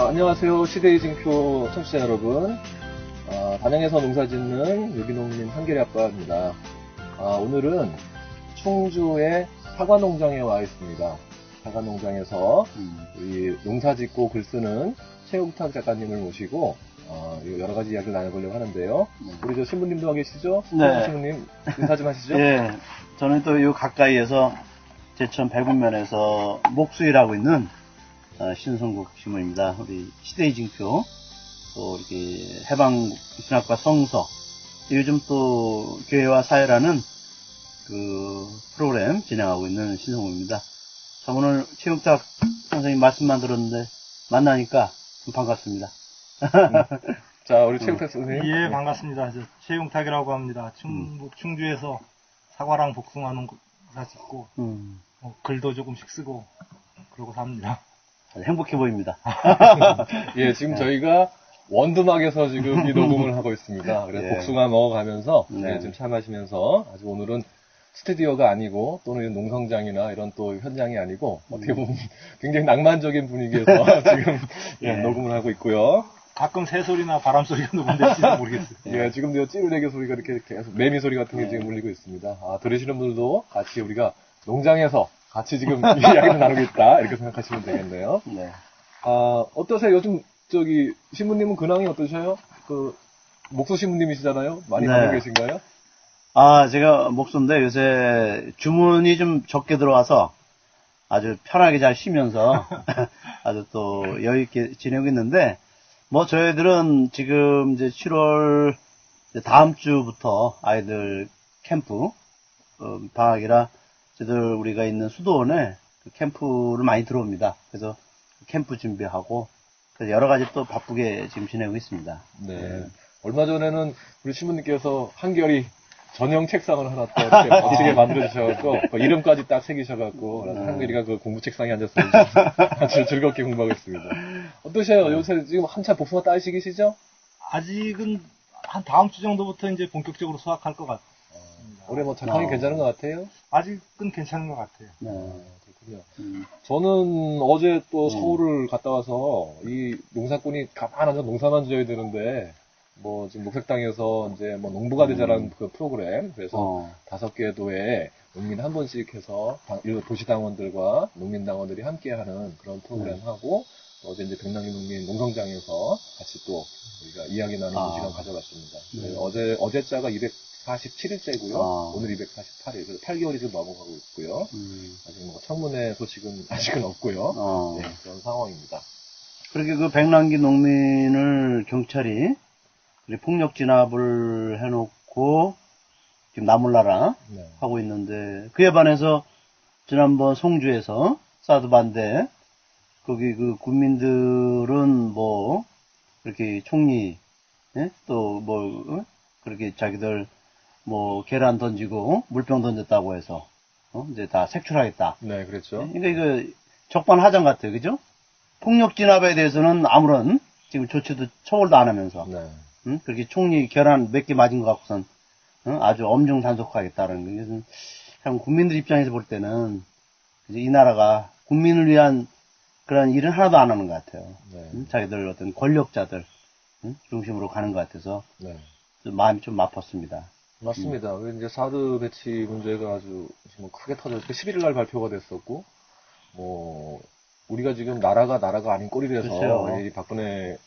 안녕하세요. 시대의 징표 청취자 여러분. 단양에서 농사짓는 유기농민 한계리 아빠입니다. 오늘은 충주의 사과농장에 와 있습니다. 사과농장에서 이 농사짓고 글 쓰는 최욱탁 작가님을 모시고 여러 가지 이야기를 나눠보려고 하는데요. 우리 저 신부님도 와 계시죠? 네. 신부님 인사 좀 하시죠? 예. 저는 또 요 가까이에서 제천 백운면에서 목수일하고 있는 신성국 신부입니다. 우리 시대의 징표, 또 이렇게 해방신학과 성서, 요즘 또 교회와 사회라는 그 프로그램 진행하고 있는 신성국입니다. 자, 오늘 최욱탁 선생님 말씀만 들었는데 만나니까 좀 반갑습니다. 자, 우리 최욱탁 선생님. 예, 반갑습니다. 저 최용탁이라고 합니다. 충북 충주에서 사과랑 복숭아 농사 짓고 글도 조금씩 쓰고 그러고 삽니다. 행복해 보입니다. 예, 지금 저희가 원두막에서 지금 이 녹음을 하고 있습니다. 그래서 예. 복숭아 먹어가면서 네. 지금 차 마시면서 아주 오늘은 스튜디오가 아니고 또는 농성장이나 이런 또 현장이 아니고 어떻게 보면 굉장히 낭만적인 분위기에서 지금 예. 녹음을 하고 있고요. 가끔 새소리나 바람소리가 녹음될지도 모르겠어요. 예, 지금도 찌르레기 소리가 이렇게 계속 매미 소리 같은 게 지금 울리고 있습니다. 들으시는 분들도 같이 우리가 농장에서 같이 지금 이 이야기를 나누고 있다 이렇게 생각하시면 되겠네요. 네. 어떠세요? 요즘 저기 신부님은 근황이 어떠셔요? 목수 신부님이시잖아요. 많이 네. 가고 계신가요? 제가 목수인데 요새 주문이 좀 적게 들어와서 아주 편하게 잘 쉬면서 아주 또 여유있게 지내고 있는데, 뭐 저희들은 지금 이제 7월 다음 주부터 아이들 캠프, 방학이라 저희들 우리가 있는 수도원에 그 캠프를 많이 들어옵니다. 그래서 캠프 준비하고 그래서 여러 가지 또 바쁘게 지금 지내고 있습니다. 네. 얼마 전에는 우리 신부님께서 한결이 전용 책상을 하나 또 이렇게 멋지게 만들어주셔갖고, 이름까지 딱 새기셔갖고, 그래서 한결이가 그 공부 책상에 앉아서 아주 즐겁게 공부하고 있습니다. 어떠세요? 요새 지금 한참 복숭아 딸 시기시죠? 아직은 한 다음 주 정도부터 이제 본격적으로 수확할 것 같아요. 올해 뭐 작황이 괜찮은 것 같아요? 아직은 괜찮은 것 같아요. 네. 그렇군요. 저는 어제 또 서울을 갔다 와서 이 농사꾼이 가만 앉아 농사만 지어야 되는데, 뭐 지금 녹색당에서 이제 뭐 농부가 되자라는 그 프로그램, 그래서 5개 도에 농민 한 번씩 해서 도시당원들과 농민당원들이 함께하는 그런 프로그램 하고, 어제 이제 백남기 농민 농성장에서 같이 또 우리가 이야기 나누는 시간 가져갔습니다. 어제자가 247일째고요. 오늘 248일, 그래서 8개월이 지금 넘어가고 있고요. 아직 뭐 청문회 소식은 아직은 없고요. 네, 그런 상황입니다. 그렇게 그 백남기 농민을 경찰이 폭력 진압을 해놓고 지금 나몰라라 네. 하고 있는데, 그에 반해서 지난번 송주에서 사드 반대 거기 그 군민들은 뭐 이렇게 총리 또 뭐 그렇게 자기들 뭐 계란 던지고 물병 던졌다고 해서 이제 다 색출하겠다. 네, 그랬죠. 그러니까 이거 적반하장 같아요, 그죠? 폭력 진압에 대해서는 아무런 지금 조치도 처벌도 안 하면서 네. 그렇게 총리 계란 몇 개 맞은 것 갖고선 아주 엄중 단속하겠다는 거. 그래서 참 국민들 입장에서 볼 때는 이제 이 나라가 국민을 위한 그런 일은 하나도 안 하는 것 같아요. 네. 자기들 어떤 권력자들 중심으로 가는 것 같아서 네. 좀 마음이 좀 아팠습니다. 맞습니다. 이제 사드 배치 문제가 아주 뭐 크게 터졌고 11일 날 발표가 됐었고, 뭐 우리가 지금 나라가 아닌 꼴이라서 그렇죠. 이 박근혜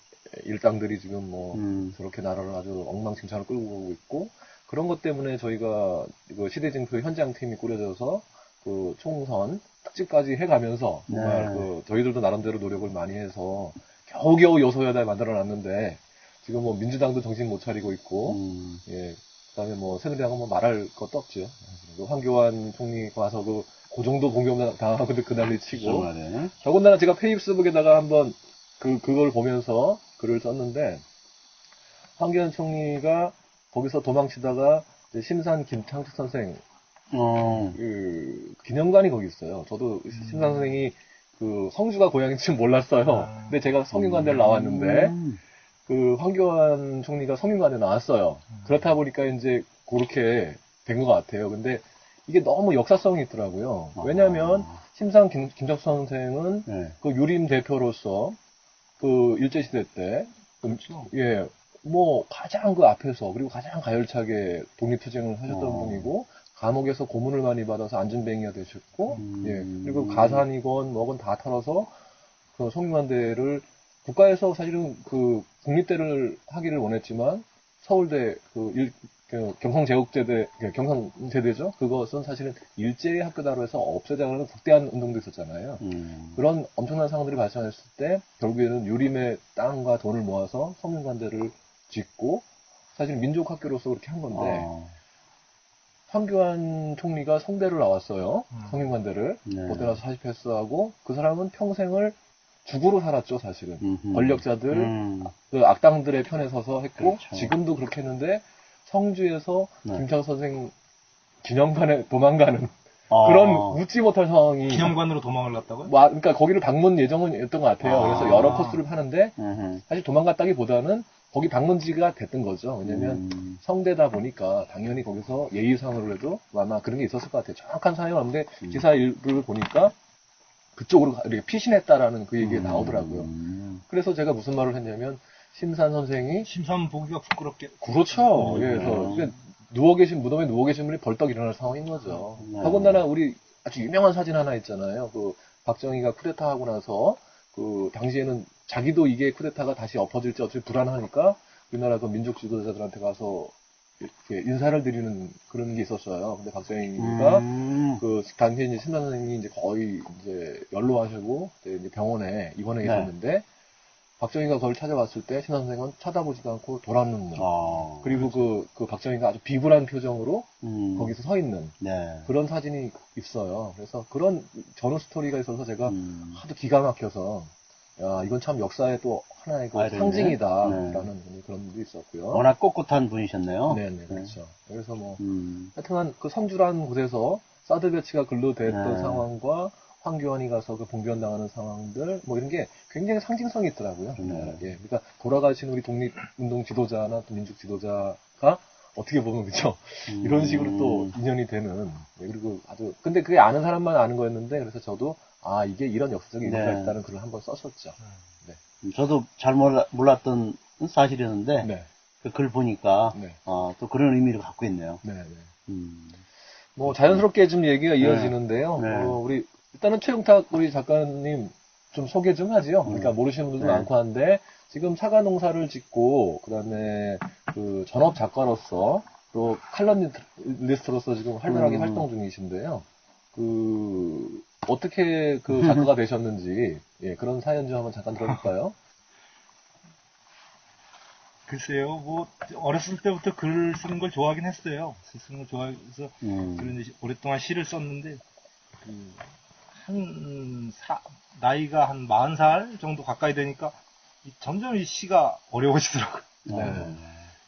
일당들이 지금 뭐 저렇게 나라를 아주 엉망진창으로 끌고 가고 있고, 그런 것 때문에 저희가 이거 시대징표 현장팀이 꾸려져서 그 총선 특집까지 해가면서 정말 저희들도 나름대로 노력을 많이 해서 겨우겨우 여소야대 만들어놨는데, 지금 뭐 민주당도 정신 못 차리고 있고, 예, 그다음에 뭐 새누리당은 뭐 말할 것도 없죠. 황교안 총리가 와서 그 정도 공격 당하고 그 난리 치고, 더군다나 제가 페이스북에다가 한번 그걸 보면서 글을 썼는데, 황교안 총리가 거기서 도망치다가 이제 심산 김창숙 선생 그 기념관이 거기 있어요. 저도 심산 선생이 그 성주가 고향인지 몰랐어요. 근데 제가 성균관대를 나왔는데 그 황교안 총리가 성균관에 나왔어요. 그렇다 보니까 이제 그렇게 된 것 같아요. 근데 이게 너무 역사성이 있더라고요. 왜냐하면 심상 김작수 선생은 그 유림 대표로서 그 일제시대 때, 그렇죠. 예, 뭐 가장 그 앞에서 그리고 가장 가열차게 독립투쟁을 하셨던 분이고 감옥에서 고문을 많이 받아서 안전뱅이가 되셨고, 예, 그리고 가산이건 뭐건 다 털어서 그 성균관대를 국가에서 사실은 그 국립대를 하기를 원했지만 서울대 그 경성제국제대 경성제대죠. 그것은 사실은 일제의 학교다로 해서 없애자는 국대한 운동도 있었잖아요. 그런 엄청난 상황들이 발생했을 때 결국에는 유림의 땅과 돈을 모아서 성균관대를 짓고 사실 민족학교로서 그렇게 한 건데 황교안 총리가 성대를 나왔어요. 성균관대를 그때 가서 사십패스하고 그 사람은 평생을 죽으로 살았죠, 사실은. 권력자들, 그 악당들의 편에 서서 했고, 그렇죠. 지금도 그렇게 했는데, 성주에서 김창 선생 기념관에 도망가는 그런 웃지 못할 상황이. 기념관으로 도망을 갔다고요? 그러니까 거기를 방문 예정이었던 것 같아요. 그래서 여러 코스를 파는데, 사실 도망갔다기보다는 거기 방문지가 됐던 거죠. 왜냐면 성대다 보니까 당연히 거기서 예의상으로 해도 아마 그런 게 있었을 것 같아요. 정확한 사연은 없는데, 기사 일부를 보니까, 그쪽으로 이렇게 피신했다라는 그 얘기가 나오더라고요. 그래서 제가 무슨 말을 했냐면 심산 선생이 심산 보기가 부끄럽게. 그렇죠. 예, 그래서 무덤에 누워 계신 분이 벌떡 일어날 상황인 거죠. 더군다나 우리 아주 유명한 사진 하나 있잖아요. 그 박정희가 쿠데타 하고 나서 그 당시에는 자기도 이게 쿠데타가 다시 엎어질지 어쩔지 불안하니까 우리나라 그 민족 지도자들한테 가서 이렇게 인사를 드리는 그런 게 있었어요. 근데 박정희가 그 당시에 이제 심산 선생님이 이제 거의 이제 연로하시고 이제 병원에 입원해 계셨는데 박정희가 그걸 찾아왔을 때 심산 선생은 쳐다보지도 않고 돌아눕는 그리고 그 박정희가 아주 비굴한 표정으로 거기서 서 있는 그런 사진이 있어요. 그래서 그런 전후 스토리가 있어서 제가 하도 기가 막혀서 야, 이건 참 역사의 또 하나의 그 상징이다라는 그런 분도 있었고요. 워낙 꼿꼿한 분이셨네요. 네네, 그렇죠. 그래서 뭐, 하여튼간 그 성주라는 곳에서 사드 배치가 근로됐던 상황과 황교안이 가서 그 봉변 당하는 상황들, 뭐 이런 게 굉장히 상징성이 있더라고요. 예, 그러니까 돌아가신 우리 독립운동 지도자나 또 민족 지도자가 어떻게 보면 그죠? 이런 식으로 또 인연이 되는, 예, 그리고 아주, 근데 그게 아는 사람만 아는 거였는데, 그래서 저도 이게 이런 역사적인 의미가 있다는 글을 한번 썼었죠. 네. 저도 잘 몰랐던 사실이었는데, 그 글 보니까, 또 그런 의미를 갖고 있네요. 뭐, 자연스럽게 좀 얘기가 이어지는데요. 우리, 일단은 최용탁 우리 작가님 좀 소개 좀 하지요. 그러니까 모르시는 분들도 많고 한데, 지금 사과 농사를 짓고, 그 다음에 그 전업 작가로서, 또 칼럼니스트로서 지금 활발하게 활동 중이신데요. 어떻게 그 작가가 되셨는지, 예, 그런 사연 좀 한번 잠깐 들어볼까요? 글쎄요, 뭐, 어렸을 때부터 글 쓰는 걸 좋아하긴 했어요. 쓰는 걸 좋아해서, 오랫동안 시를 썼는데, 나이가 한 40살 정도 가까이 되니까, 점점 이 시가 어려워지더라고요.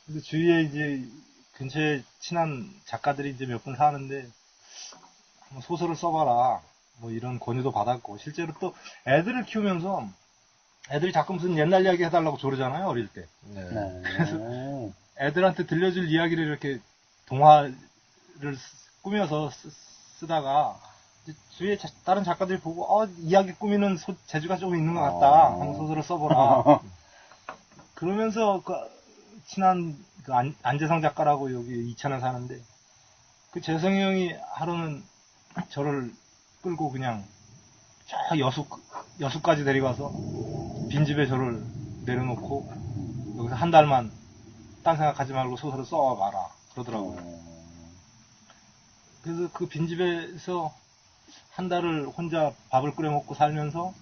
그래서 주위에 이제, 근처에 친한 작가들이 이제 몇 분 사는데, 한번 소설을 써봐라. 뭐 이런 권유도 받았고, 실제로 또 애들을 키우면서, 애들이 자꾸 무슨 옛날 이야기 해달라고 조르잖아요, 어릴 때. 그래서 애들한테 들려줄 이야기를 이렇게 동화를 꾸며서 쓰다가 주위에 다른 작가들이 보고 이야기 꾸미는 재주가 좀 있는 것 같다. 한번 소설을 써보라. 그러면서 그 친한 그 안재성 작가라고 여기 이천에 사는데 그 재성이 형이 하루는 저를 끌고 그냥 저 여수까지 데려가서 빈집에 저를 내려놓고 여기서 한 달만 딴 생각하지 말고 소설을 써와봐라 그러더라고요. 그래서 그 빈집에서 한 달을 혼자 밥을 끓여 먹고 살면서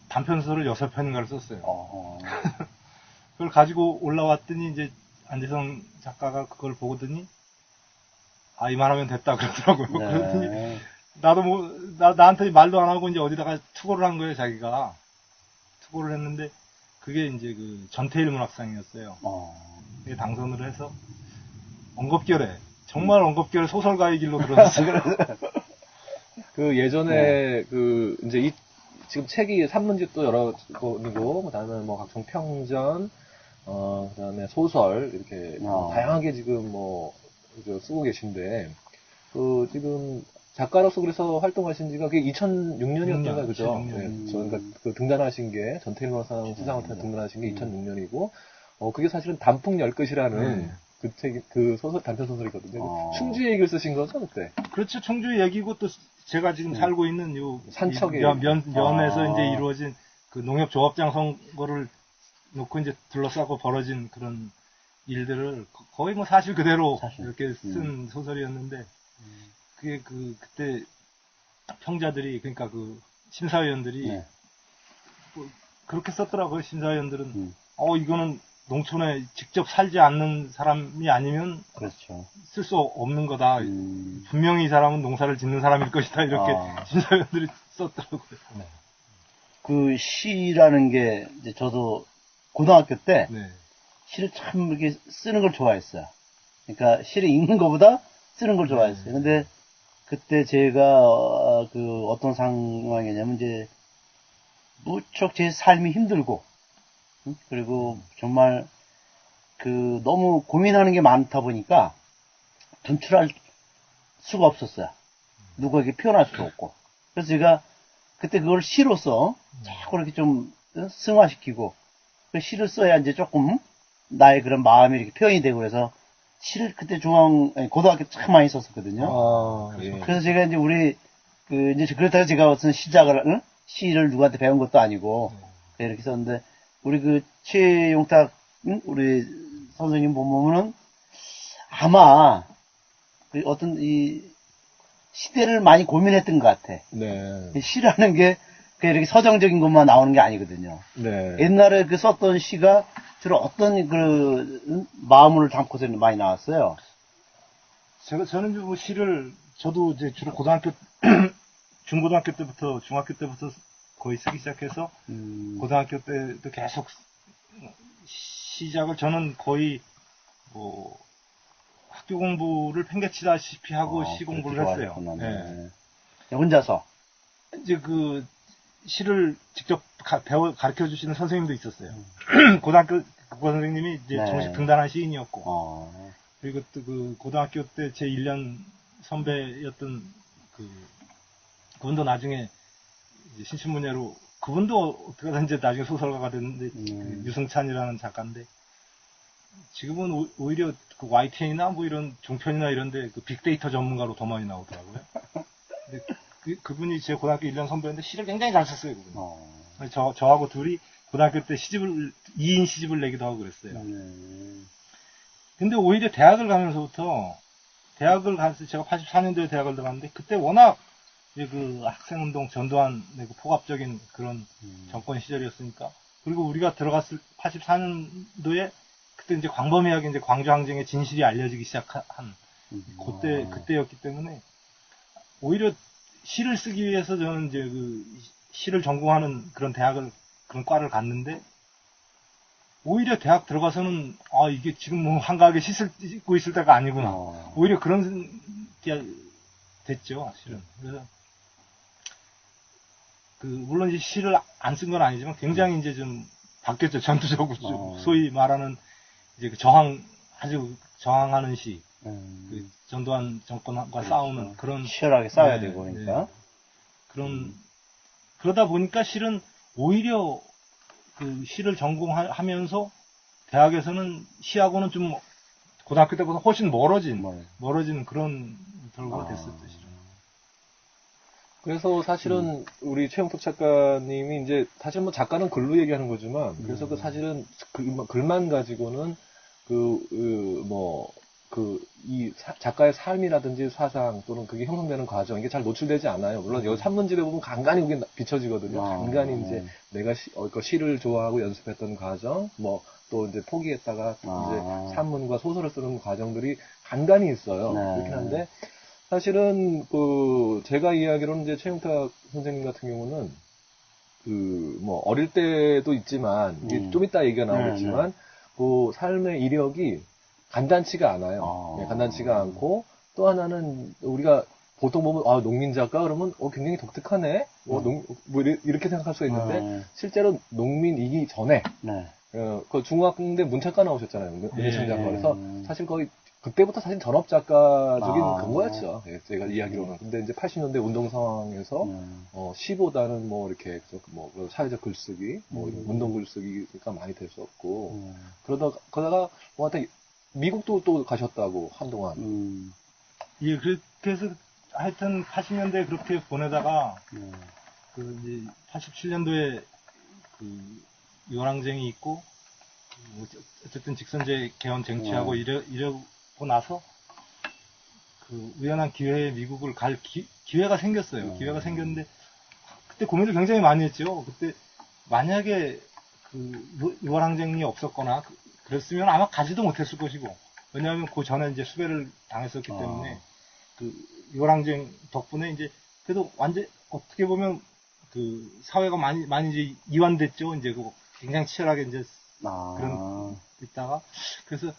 단편소설을 6편인가를 썼어요. 그걸 가지고 올라왔더니 이제 안재성 작가가 그걸 보더니 이만하면 됐다 그러더라고요. 그랬더니 나도 나한테 말도 안 하고 이제 어디다가 투고를 한 거예요, 자기가. 투고를 했는데, 그게 이제 그 전태일 문학상이었어요. 그게 당선을 해서, 정말 언급결에 소설가의 길로 들어섰어요. 그 예전에 이제 지금 책이 산문집도 여러 권이고, 그 다음에 뭐 각종 평전, 그 다음에 소설, 이렇게 다양하게 지금 쓰고 계신데, 지금 작가로서 그래서 활동하신 지가 그게 2006년이었잖아요, 그죠? 2006년. 네, 그러니까 그 등단하신 게 전태일문화상 수상을 타서 등단하신 게 2006년이고, 그게 사실은 단풍 열끝이라는 그 책, 그 소설, 단편 소설이거든요. 충주 얘기를 쓰신 거죠, 그때? 그렇죠. 충주 얘기고 또 제가 지금 살고 있는 요 산척에 면에서 이제 이루어진 그 농협조합장 선거를 놓고 이제 둘러싸고 벌어진 그런 일들을 거의 뭐 사실 그대로 이렇게 쓴 소설이었는데, 그게 그때 평자들이, 그러니까 그 심사위원들이 뭐 그렇게 썼더라고요. 심사위원들은 이거는 농촌에 직접 살지 않는 사람이 아니면 그렇죠. 쓸 수 없는 거다. 분명히 이 사람은 농사를 짓는 사람일 것이다. 이렇게 심사위원들이 썼더라고요. 네. 그 시라는 게 이제 저도 고등학교 때 시를 참 이렇게 쓰는 걸 좋아했어요. 그러니까 시를 읽는 것보다 쓰는 걸 좋아했어요. 근데 그때 제가 그 어떤 상황이냐면 이제 무척 제 삶이 힘들고, 그리고 정말 그 너무 고민하는 게 많다 보니까 분출할 수가 없었어요. 누구에게 표현할 수도 없고. 그래서 제가 그때 그걸 시로서 자꾸 이렇게 좀 승화시키고, 그 시를 써야 이제 조금 나의 그런 마음이 이렇게 표현이 되고, 그래서 시를 그때 고등학교 참 많이 썼었거든요. 예. 그래서 제가 이제 이제 그렇다고 제가 무슨 시를 누구한테 배운 것도 아니고, 이렇게 썼는데, 우리 최용탁, 우리 선생님 보면은 아마 어떤 시대를 많이 고민했던 것 같아. 네. 시라는 게 이렇게 서정적인 것만 나오는 게 아니거든요. 네. 옛날에 썼던 시가 주로 어떤 마음을 담고서 많이 나왔어요. 저는 뭐 시를, 저도 이제 주로 고등학교, 중고등학교 때부터, 중학교 때부터 거의 쓰기 시작해서, 고등학교 때도 계속 시작을, 저는 거의 뭐 학교 공부를 팽개치다시피 하고 시 공부를 했어요. 네. 혼자서 이제 시를 직접 가르쳐 주시는 선생님도 있었어요. 고등학교 선생님이 이제 정식 등단한 시인이었고, 그리고 또 고등학교 때 제 1년 선배였던 그분도 나중에 이제 신춘문예로, 그분도 어떻게 이제 나중에 소설가가 됐는데, 유승찬이라는 작가인데, 지금은 오히려 YTN이나 뭐 이런 종편이나 이런데 빅데이터 전문가로 더 많이 나오더라고요. 근데 그분이 제 고등학교 1년 선배인데 시를 굉장히 잘 썼어요, 그분이. 저하고 둘이 고등학교 때 2인 시집을 내기도 하고 그랬어요. 근데 오히려 대학을 가면서부터, 대학을 가서 제가 84년도에 대학을 들어갔는데, 그때 워낙 학생운동 전두환 폭압적인 그런 정권 시절이었으니까, 그리고 우리가 들어갔을 84년도에 그때 이제 광범위하게 이제 광주항쟁의 진실이 알려지기 시작한 그때였기 때문에, 오히려 시를 쓰기 위해서 저는 이제 시를 전공하는 그런 그런 과를 갔는데, 오히려 대학 들어가서는 이게 지금 뭐 한가하게 시 쓰고 있을 때가 아니구나. 오히려 그런 게 됐죠, 실은. 그래서 물론 이제 시를 안 쓴 건 아니지만 굉장히 이제 좀 바뀌었죠. 전투적으로 소위 말하는 이제 아주 저항하는 시, 전두환 정권과 싸우는 그런, 치열하게 싸워야 되고, 그러니까 그러다 보니까 실은 오히려 시를 전공하면서 대학에서는 시하고는 좀 고등학교 때보다 훨씬 멀어진 그런 결과가 됐었죠, 실은. 그래서 사실은 우리 최영석 작가님이 이제 사실 뭐 작가는 글로 얘기하는 거지만, 그래서 사실은 글만 가지고는 이 작가의 삶이라든지 사상 또는 그게 형성되는 과정, 이게 잘 노출되지 않아요. 물론 여기 산문집에 보면 간간히 그게 비춰지거든요. 간간히 이제 내가 시를 좋아하고 연습했던 과정, 또 이제 포기했다가 이제 산문과 소설을 쓰는 과정들이 간간히 있어요. 그렇긴 한데, 사실은 제가 이야기로는 이제 최영탁 선생님 같은 경우는 어릴 때도 있지만, 이게 좀 이따 얘기가 나오겠지만, 삶의 이력이 간단치가 않아요. 네, 간단치가 않고, 또 하나는 우리가 보통 보면 농민 작가 그러면 굉장히 독특하네. 이렇게 생각할 수가 있는데, 실제로 농민이기 전에 그 중학교 때 문창과 나오셨잖아요. 문창 작가. 그래서 사실 거의 그때부터 사실 전업 작가적인 아. 근거였죠. 예, 제가 이야기로는. 근데 이제 80년대 운동 상황에서 시보다는 뭐 이렇게 뭐 사회적 글쓰기, 뭐 이런 운동 글쓰기가 많이 됐었고 그러다가 뭐 하여튼 미국도 또 가셨다고 한동안. 예, 그렇게 해서 하여튼 80년대 그렇게 보내다가 그 이제 87년도에 그 유랑쟁이 있고 뭐 어쨌든 직선제 개헌 쟁취하고 이러고 나서 그 우연한 기회에 미국을 갈 기회가 생겼어요. 기회가 생겼는데 그때 고민을 굉장히 많이 했죠. 그때 만약에 그 유월항쟁이 없었거나 그랬으면 아마 가지도 못했을 것이고, 왜냐하면 그 전에 이제 수배를 당했었기 때문에 그 유월항쟁 덕분에 이제 그래도 완전 어떻게 보면 그 사회가 많이 이제 이완됐죠. 이제 그 굉장히 치열하게 이제 그런 있다가 그래서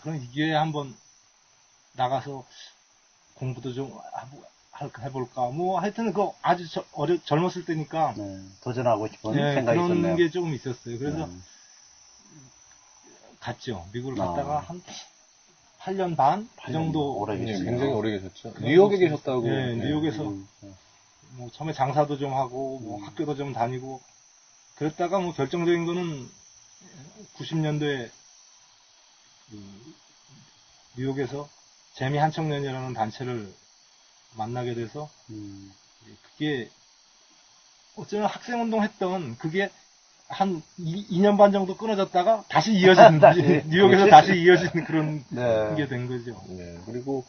그럼 이 기회에 한번 나가서 공부도 좀 해볼까. 뭐 하여튼 그 아주 젊었을 때니까 도전하고 싶은 생각이 그런 있었네요. 게 조금 있었어요. 그래서 갔죠. 미국을 갔다가 한 8년 반? 그 정도. 오래 계셨네요. 굉장히 오래 계셨죠. 뉴욕에 계셨다고. 네, 뉴욕에서 뭐 처음에 장사도 좀 하고 뭐 학교도 좀 다니고 그랬다가 뭐 결정적인 거는 90년도에 뉴욕에서 재미 한청년이라는 단체를 만나게 돼서 그게 어쩌면 학생운동 했던 그게 한 2년 반 정도 끊어졌다가 다시 이어진 뉴욕에서 다시 이어진 그런 게 된 거죠. 네. 그리고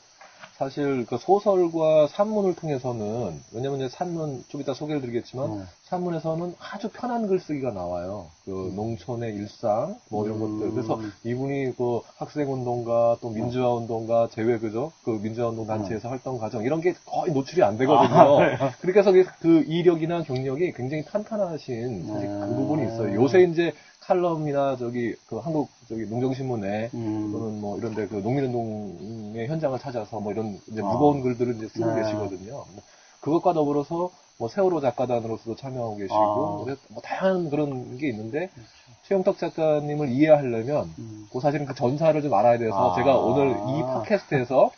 사실 그 소설과 산문을 통해서는, 왜냐면 이제 산문 좀 이따 소개를 드리겠지만 산문에서는 아주 편한 글쓰기가 나와요. 그 농촌의 일상 뭐 이런 것들. 그래서 이분이 그 학생운동가 또 민주화운동가 제외 그죠? 그 민주화운동 단체에서 활동 과정 이런 게 거의 노출이 안 되거든요. 그렇게 해서 그 이력이나 경력이 굉장히 탄탄하신 사실 그 부분이 있어요. 요새 이제 칼럼이나 그 한국 농정신문에 또는 뭐 이런데 그 농민운동의 현장을 찾아서 뭐 이런 이제 무거운 글들을 이제 쓰고 계시거든요. 그것과 더불어서 뭐 세월호 작가단으로서도 참여하고 계시고 뭐 다양한 그런 게 있는데 최영탁 작가님을 이해하려면 그 사실은 그 전사를 좀 알아야 돼서 제가 오늘 이 팟캐스트에서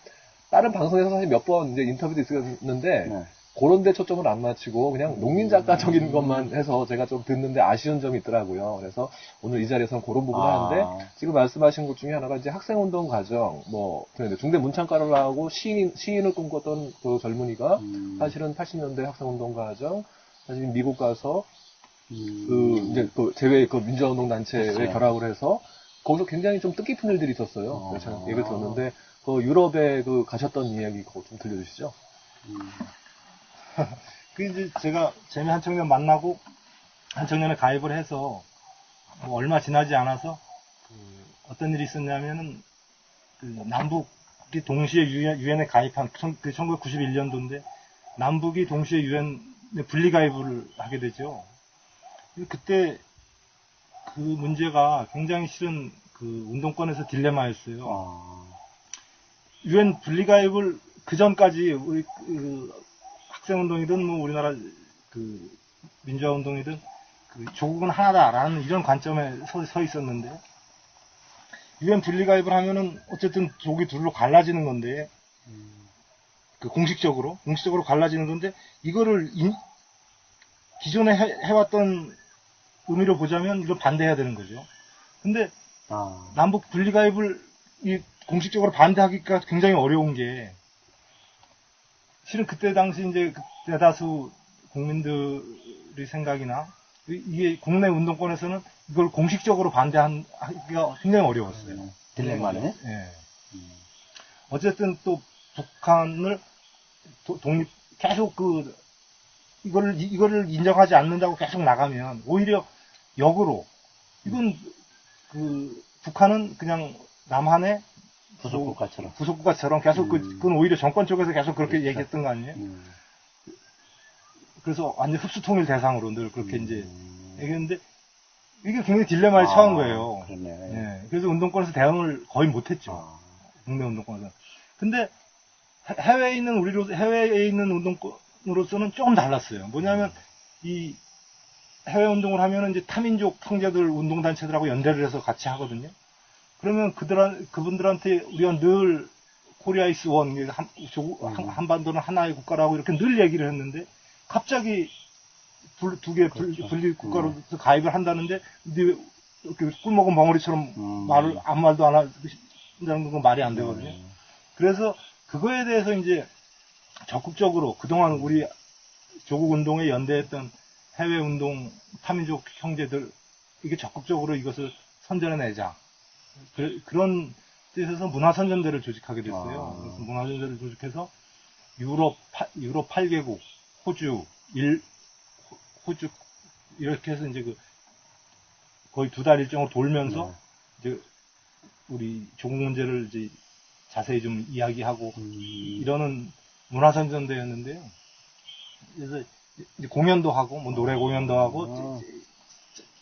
다른 방송에서 사실 몇 번 이제 인터뷰도 있었는데 그런 데 초점을 안 맞추고 그냥 농민 작가적인 것만 해서 제가 좀 듣는데 아쉬운 점이 있더라고요. 그래서 오늘 이 자리에서는 그런 부분을 하는데 지금 말씀하신 것 중에 하나가 이제 학생운동 과정, 뭐 중대 문창가를 하고 시인을 꿈꿨던 그 젊은이가 사실은 80년대 학생운동 과정, 사실 미국 가서 이제 그 제외 그 민주화운동 단체에 결합을 해서 거기서 굉장히 좀 뜻깊은 일들이 있었어요. 제가 얘기를 들었는데 그 유럽에 그 가셨던 이야기 그거 좀 들려주시죠. 그 이제 제가 재미 한청년 만나고 한청년에 가입을 해서 뭐 얼마 지나지 않아서 어떤 일이 있었냐면은 그 남북이 동시에 유엔에 가입한 1991년도인데 남북이 동시에 유엔에 분리 가입을 하게 되죠. 그때 그 문제가 굉장히 실은 그 운동권에서 딜레마였어요. 유엔 분리 가입을 그 전까지 우리 학생운동이든 뭐 우리나라 그 민주화운동이든 그 조국은 하나다라는 이런 관점에 서 있었는데 유엔 분리가입을 하면은 어쨌든 조국이 둘로 갈라지는 건데 그 공식적으로 갈라지는 건데 이거를 기존에 해왔던 의미로 보자면 이걸 반대해야 되는 거죠. 근데 남북 분리가입을 공식적으로 반대하기가 굉장히 어려운 게 실은 그때 당시 이제 대다수 국민들의 생각이나 이게 국내 운동권에서는 이걸 공식적으로 반대하기가 굉장히 어려웠어요. 딜레마네. 예. 어쨌든 또 북한을 계속 이거를 인정하지 않는다고 계속 나가면 오히려 역으로 이건 북한은 그냥 남한의 부속국가처럼 계속 그건 오히려 정권 쪽에서 계속 그렇게 얘기했던 거 아니에요? 그래서 완전 흡수통일 대상으로 늘 그렇게 이제 얘기했는데 이게 굉장히 딜레마에 처한 거예요. 예. 그래서 운동권에서 대응을 거의 못했죠. 국내 운동권에서. 근데 해외에 있는 운동권으로서는 조금 달랐어요. 뭐냐면 이 해외 운동을 하면은 이제 타민족 형제들 운동단체들하고 연대를 해서 같이 하거든요. 그러면 그분들한테 우리가 늘 코리아 이스 원, 한반도는 하나의 국가라고 이렇게 늘 얘기를 했는데, 갑자기 두 개 분리 국가로 가입을 한다는데, 이렇게 꿀먹은 멍어리처럼 아무 말도 안 한다는 건 말이 안 되거든요. 그래서 그거에 대해서 이제 적극적으로 그동안 우리 조국 운동에 연대했던 해외 운동 타민족 형제들, 이게 적극적으로 이것을 선전해내자. 그런 뜻에서 문화선전대를 조직하게 됐어요. 그래서 문화선전대를 조직해서 유럽 8개국, 호주 이렇게 해서 이제 거의 2달 일정으로 돌면서 이제 우리 조국 문제를 이제 자세히 좀 이야기하고 이러는 문화선전대였는데요. 그래서 이제 공연도 하고 뭐 노래 공연도 하고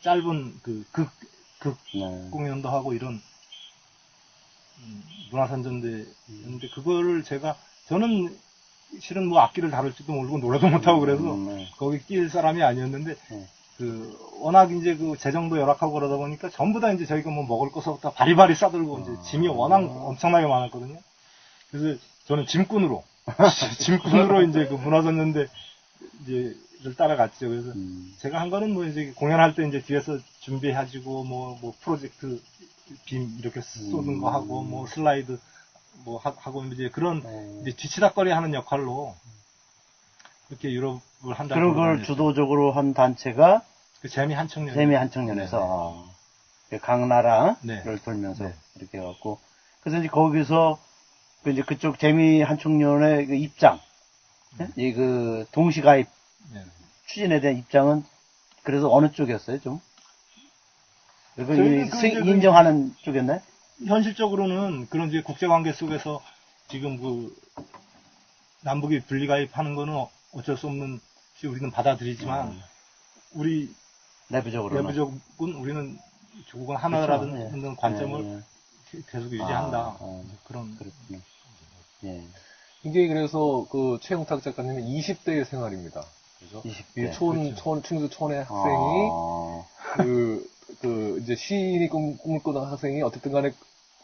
짧은 극 공연도 하고 이런 문화선전대였는데, 그거를 저는 실은 뭐 악기를 다룰지도 모르고 노래도 못하고 그래서 거기 낄 사람이 아니었는데, 워낙 이제 재정도 열악하고 그러다 보니까 전부 다 이제 저희가 뭐 먹을 것부터 바리바리 싸들고 이제 짐이 워낙 엄청나게 많았거든요. 그래서 저는 짐꾼으로 이제 문화선전대 이제를 따라갔죠. 그래서 제가 한 거는 뭐 이제 공연할 때 이제 뒤에서 준비해가지고 뭐 프로젝트 빔 이렇게 쏘는 거 하고 뭐 슬라이드 뭐 하고 이제 그런 이제 뒤치다거리 하는 역할로 그렇게 유럽을 한다. 그런 걸 주도적으로 한 단체가 재미 한청년. 재미 한청년에서 각 나라를 네. 돌면서 이렇게 해갖고, 그래서 이제 거기서 이제 그쪽 재미 한청년의 입장, 동시가입 추진에 대한 입장은 그래서 어느 쪽이었어요, 좀? 인정하는 쪽이었나요? 현실적으로는 그런 이제 국제관계 속에서 지금 남북이 분리가입하는 거는 어쩔 수 없는 시 우리는 받아들이지만, 우리 내부적은 우리는 조국은 하나라는 그렇죠. 관점을 계속 유지한다. 그런. 그렇군요. 이게 그래서 최영탁 작가님은 20대의 생활입니다. 그죠? 20대. 충주 촌의 학생이 이제 시인이 꿈을 꾸던 학생이 어쨌든 간에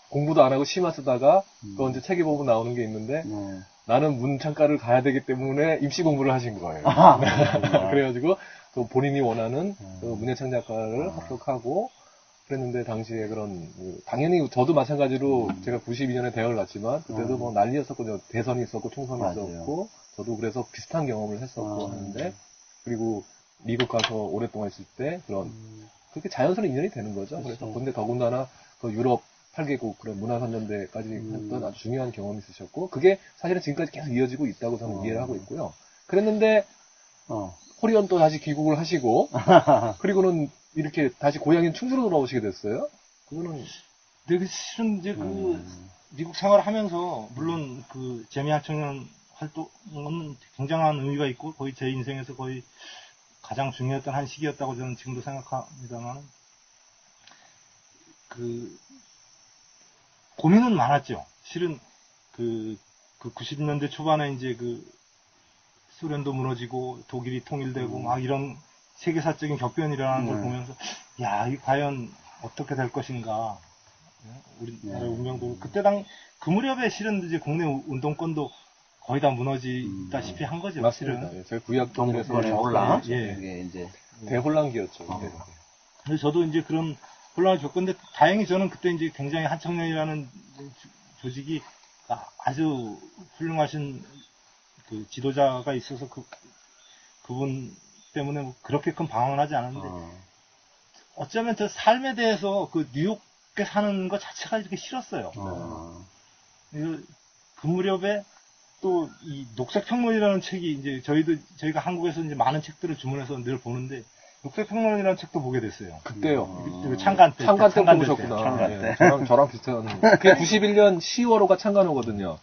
공부도 안 하고 시만 쓰다가 또 이제 책에 보면 나오는 게 있는데, 나는 문창과를 가야 되기 때문에 입시 공부를 하신 거예요. 그래가지고 본인이 원하는 문예창작과를 합격하고 그랬는데, 당시에 당연히 저도 마찬가지로 제가 92년에 대학을 갔지만 그때도 뭐 난리였었거든요. 대선이 있었고 총선이 있었고, 저도 그래서 비슷한 경험을 했었고 하는데, 그리고 미국 가서 오랫동안 있을 때 그렇게 자연스러운 인연이 되는 거죠. 그래서 근데 더군다나 유럽 8개국 그런 문화선전대까지 했던 아주 중요한 경험이 있으셨고, 그게 사실은 지금까지 계속 이어지고 있다고 저는 이해를 하고 있고요. 그랬는데 호리언 또 다시 귀국을 하시고 그리고는 이렇게 다시 고향인 충주로 돌아오시게 됐어요. 그거는 되게 실은 이제 미국 생활을 하면서 물론 재미한 청년 활동은 굉장한 의미가 있고 거의 제 인생에서 거의 가장 중요했던 한 시기였다고 저는 지금도 생각합니다만, 고민은 많았죠. 실은 90년대 초반에 이제 소련도 무너지고 독일이 통일되고 막 이런 세계사적인 격변이 일어나는 걸 보면서, 이 과연 어떻게 될 것인가. 우리나라의 운명도 그 무렵에 실은 이제 국내 운동권도 거의 다 무너지다시피 한 거죠. 맞습니다. 실은. 저희 구약동에서 혼란, 예. 이제 대혼란기였죠. 그래서 저도 이제 그런 혼란을 겪었는데, 다행히 저는 그때 이제 굉장히 한청년이라는 조직이 아주 훌륭하신 지도자가 있어서 그분 때문에 뭐 그렇게 큰 방황을 하지 않았는데, 어쩌면 저 삶에 대해서 뉴욕에 사는 것 자체가 이렇게 싫었어요. 그 무렵에 또 이 녹색평론이라는 책이 이제 저희가 한국에서 이제 많은 책들을 주문해서 늘 보는데, 녹색평론이라는 책도 보게 됐어요. 그때요. 창간 때 보셨구나. 창간 때. 저랑 비슷한. 그게 91년 10월호가 창간호거든요.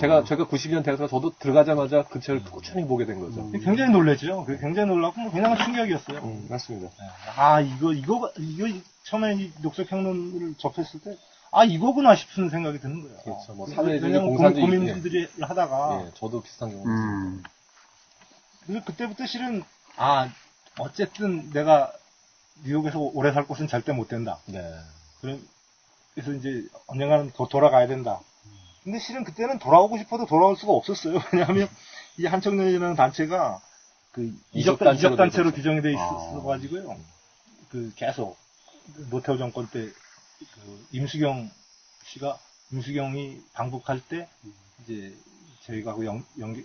제가 92년 대학생 저도 들어가자마자 그 책을 꾸준히 보게 된 거죠. 굉장히 놀랬죠. 굉장히 놀랐고 그냥 충격이었어요. 맞습니다. 이거 처음에 이 녹색평론을 접했을 때 이거구나 싶은 생각이 드는 거예요. 그렇죠. 뭐 사회주의 공산주의 고민들이 하다가 저도 비슷한 경험이었습니다. 그래서 그때부터 실은 어쨌든 내가 뉴욕에서 오래 살 곳은 절대 못 된다. 네. 그래서 이제 언젠가는 돌아가야 된다. 근데 실은 그때는 돌아오고 싶어도 돌아올 수가 없었어요. 왜냐하면 이 한청년이라는 단체가 그 이적단체로 규정이 돼 있어가지고요. 그 계속 노태우 정권 때 그 임수경이 방북할 때 이제 저희가 그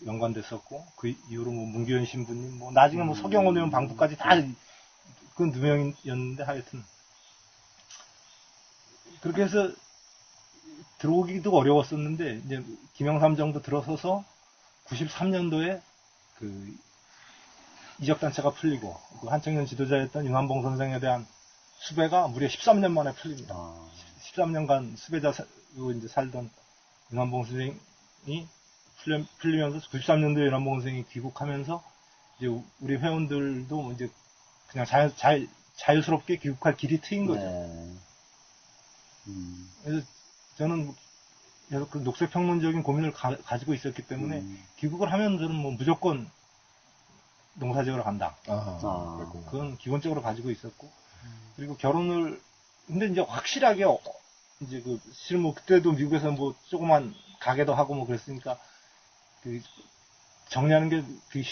연관됐었고 그 이후로 뭐 문규현 신부님 뭐 나중에 뭐 서경원 의원 방북까지 다 그 누명이었는데 하여튼 그렇게 해서 들어오기도 어려웠었는데 이제 김영삼 정도 들어서서 93년도에 그 이적단체가 풀리고 그 한청년 지도자였던 윤한봉 선생에 대한 수배가 무려 13년 만에 풀립니다. 13년간 수배자로 이제 살던 윤한봉 선생이 풀리면서 93년도에 윤한봉 선생이 귀국하면서 이제 우리 회원들도 이제 그냥 자유스럽게 귀국할 길이 트인 거죠. 그래서 저는 계속 그 녹색평론적인 고민을 가지고 있었기 때문에 귀국을 하면 저는 뭐 무조건 농사지으러 간다. 그건 기본적으로 가지고 있었고 그리고 결혼을 근데 이제 확실하게 이제 그 실은 뭐 그때도 미국에서 뭐 조그만 가게도 하고 뭐 그랬으니까 그 정리하는 게 되게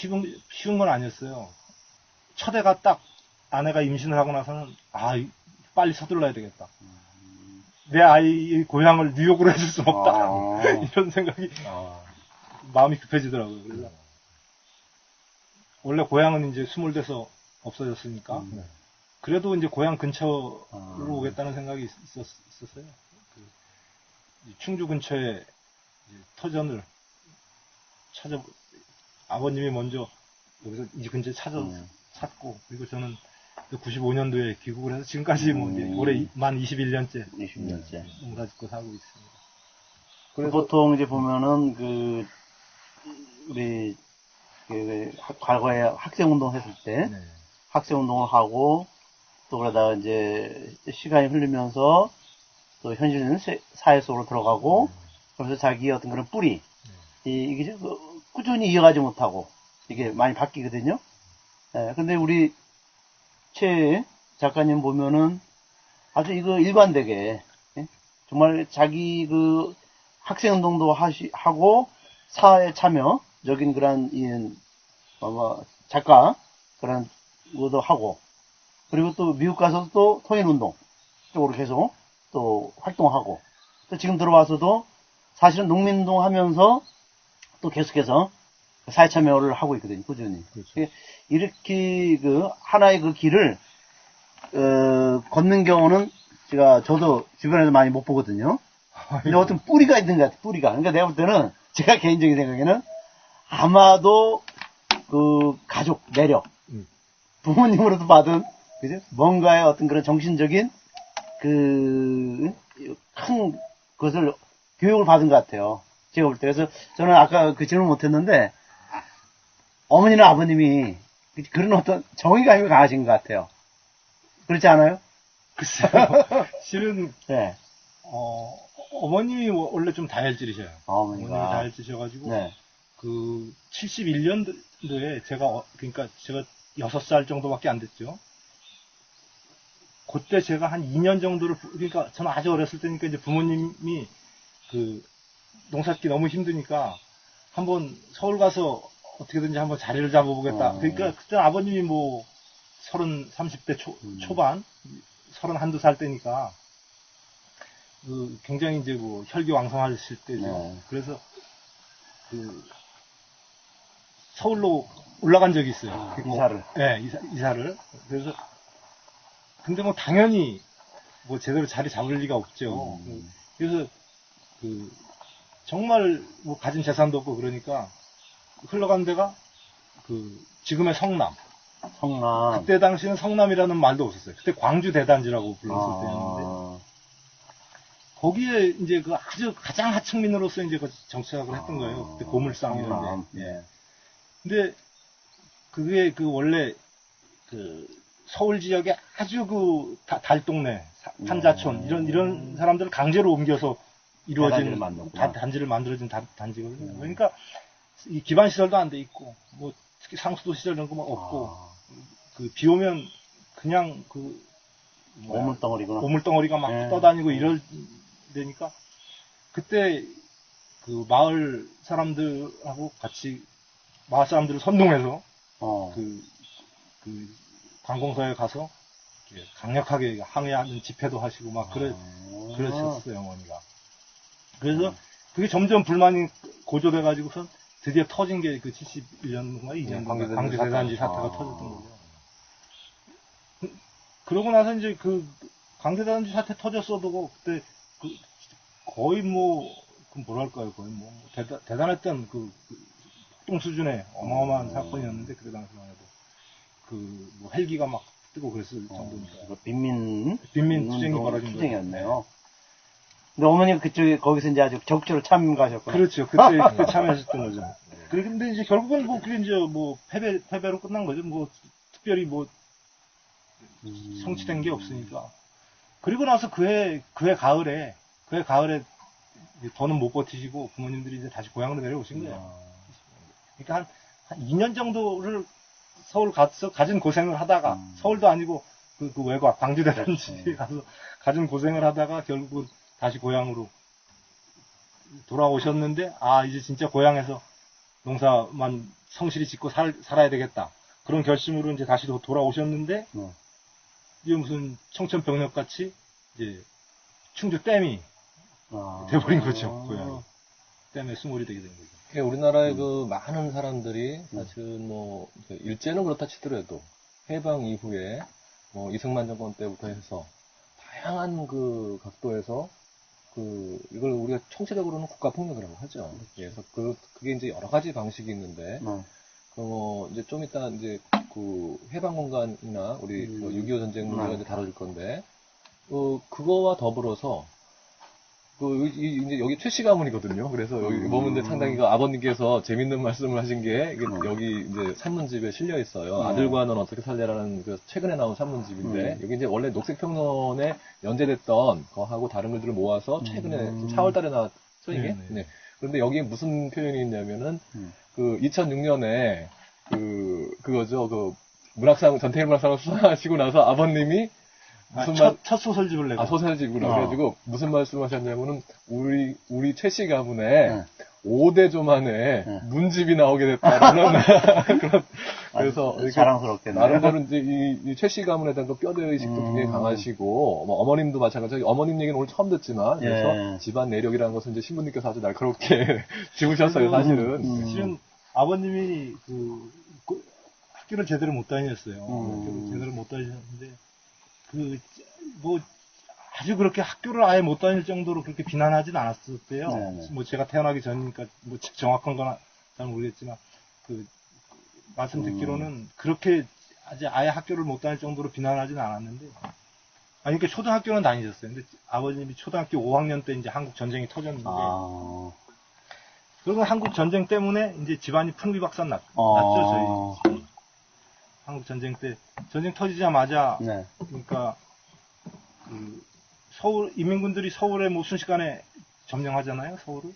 쉬운 건 아니었어요. 첫 애가 딱 아내가 임신을 하고 나서는 빨리 서둘러야 되겠다. 내 아이의 고향을 뉴욕으로 해줄 수는 없다. 이런 생각이 마음이 급해지더라고요. 그래서 원래 고향은 이제 스몰돼서 없어졌으니까 그래도 이제 고향 근처로 오겠다는 생각이 있었어요. 충주 근처에 터전을 아버님이 먼저 여기서 이 근처에 찾고 그리고 저는 95년도에 귀국을 해서 지금까지 뭐 이제 올해 만 21년째 농사 짓고 살고 있습니다. 그래서 보통 이제 보면은 우리 과거에 학생 운동 했을 때 학생 운동을 하고 또 그러다가 이제 시간이 흐르면서 또 현실은 사회 속으로 들어가고 그래서 자기의 어떤 그런 뿌리 이게 꾸준히 이어가지 못하고 이게 많이 바뀌거든요. 근데 우리 최 작가님 보면은 아주 이거 일관되게 정말 자기 그 학생운동도 하고 사회 참여적인 그런 작가 그런 것도 하고 그리고 또 미국 가서 또 통일운동 쪽으로 계속 또 활동하고 또 지금 들어와서도 사실은 농민운동 하면서 또 계속해서 사회 참여를 하고 있거든요. 꾸준히. 그렇죠. 이렇게 하나의 그 길을 걷는 경우는 저도 주변에서 많이 못 보거든요. 근데 어떤 뿌리가 있는 것 같아요. 뿌리가. 그러니까 내가 볼 때는 제가 개인적인 생각에는 아마도 그 가족 매력 부모님으로도 받은 그죠? 뭔가의 어떤 그런 정신적인 큰 것을 교육을 받은 것 같아요. 제가 볼 때. 그래서 저는 아까 그 질문 못 했는데 어머니나 아버님이 그런 어떤 정의감이 강하신 것 같아요. 그렇지 않아요? 글쎄요. 실은 어머님이 원래 좀 다혈질이셔요. 어머님이 다혈질이셔가지고 그 71년도에 그러니까 제가 6살 정도밖에 안 됐죠. 그때 제가 한 2년 정도를 그러니까 저는 아주 어렸을 때니까 이제 부모님이 그 농사짓기 너무 힘드니까 한번 서울 가서 어떻게든지 한번 자리를 잡아보겠다. 그러니까 그때 아버님이 뭐 30대 초반 31~2살 때니까 굉장히 이제 뭐 혈기왕성하실 때죠. 그래서 서울로 올라간 적이 있어요. 이사를. 네, 이사를. 그래서 근데 뭐 당연히 뭐 제대로 자리 잡을 리가 없죠. 그래서 정말 뭐 가진 재산도 없고 그러니까 흘러간 데가 지금의 성남. 그때 당시는 성남이라는 말도 없었어요. 그때 광주 대단지라고 불렀을 때였는데 거기에 이제 아주 가장 하층민으로서 이제 정착을 했던 거예요. 그때 고물상이었는데. 근데 그게 원래 서울 지역에 아주 달동네, 판자촌 이런 사람들을 강제로 옮겨서 이루어진 단지를 만들어진 단지거든요. 그러니까 이 기반 시설도 안 돼 있고 뭐 특히 상수도 시설 이런 거 없고 비 오면 그냥 오물덩어리구나. 오물덩어리가 막 네. 떠다니고 이럴 되니까 그때 그 마을 사람들하고 같이 마을 사람들을 선동해서 그 관공서에 가서 강력하게 항의하는 집회도 하시고 막 그러셨어요, 어머니가. 그래서 그게 점점 불만이 고조돼가지고선 드디어 터진 게 그 71년인가 2년인가 광주대단지 사태가 터졌던 거죠. 그러고 나서 이제 그 광주대단지 사태 터졌어도 그때 거의 뭐랄까요, 거의 대단했던 폭동 수준의 어마어마한 사건이었는데 그 당시만 해도 헬기가 막 뜨고 그랬을 정도니까. 빈민 투쟁이 벌어진 투쟁이었네요. 근데 어머니가 거기서 이제 아주 적극적으로 참가하셨구나. 그렇죠. 그때 참여하셨던 거죠. 근데 이제 결국은 그게 이제 패배로 끝난 거죠. 특별히 성취된 게 없으니까. 그리고 나서 그해 가을에 더는 못 버티시고 부모님들이 이제 다시 고향으로 내려오신 거예요. 그러니까 한 2년 정도를 서울 가서 가진 고생을 하다가 서울도 아니고 그 외곽 광주대단지 가서 가진 고생을 하다가 결국은 다시 고향으로 돌아오셨는데 이제 진짜 고향에서 농사만 성실히 짓고 살아야 되겠다. 그런 결심으로 이제 다시 돌아오셨는데 이제 무슨 청천벽력 같이 이제 충주 댐이 돼버린 거죠. 고향이. 댐에 수몰이 되게 된 거죠. 우리나라의 그 많은 사람들이 사실은 일제는 그렇다 치더라도 해방 이후에 이승만 정권 때부터 해서 다양한 그 각도에서 이걸 우리가 총체적으로는 국가폭력이라고 하죠. 그래서 그게 이제 여러 가지 방식이 있는데 이제 좀 이따 이제 해방공간이나 우리 6.25 전쟁 문제가 이제 다뤄질 건데 그거와 더불어서 이제 여기 최씨 가문이거든요. 그래서 여기 보면 상당히 아버님께서 재밌는 말씀을 하신 게 여기 이제 산문집에 실려 있어요. 아들과는 어떻게 살려라는 최근에 나온 산문집인데 여기 이제 원래 녹색평론에 연재됐던 거하고 다른 글들을 모아서 최근에 4월달에 나왔죠 이게. 네. 그런데 여기 무슨 표현이 있냐면은 2006년에 그거죠. 전태일 문학상을 수상하시고 나서 아버님이 첫 소설집을 내고. 소설집이구나. 그래가지고, 무슨 말씀 하셨냐면은, 우리 최씨 가문에 5대조 만에 문집이 나오게 됐다라는, 그래서. 자랑스럽겠네요. 나름대로 이제 이 최씨 가문에 대한 뼈대의식도 굉장히 강하시고, 어머님도 마찬가지로, 어머님 얘기는 오늘 처음 듣지만, 그래서 집안 내력이라는 것은 이제 신부님께서 아주 날카롭게 짚으셨어요, 사실은. 실은 아버님이 학교를 제대로 못 다녔어요. 학교를 제대로 못 다니셨는데, 아주 그렇게 학교를 아예 못 다닐 정도로 그렇게 비난하진 않았었대요. 제가 태어나기 전이니까, 정확한 건 잘 모르겠지만, 말씀 듣기로는 그렇게 아예 학교를 못 다닐 정도로 비난하진 않았는데, 그러니까 초등학교는 다니셨어요. 근데 아버님이 초등학교 5학년 때 이제 한국 전쟁이 터졌는데, 그리고 한국 전쟁 때문에 이제 집안이 풍비박산 났죠, 저희. 한국 전쟁 때 전쟁 터지자마자 그러니까 인민군들이 서울에 순식간에 점령하잖아요, 서울을.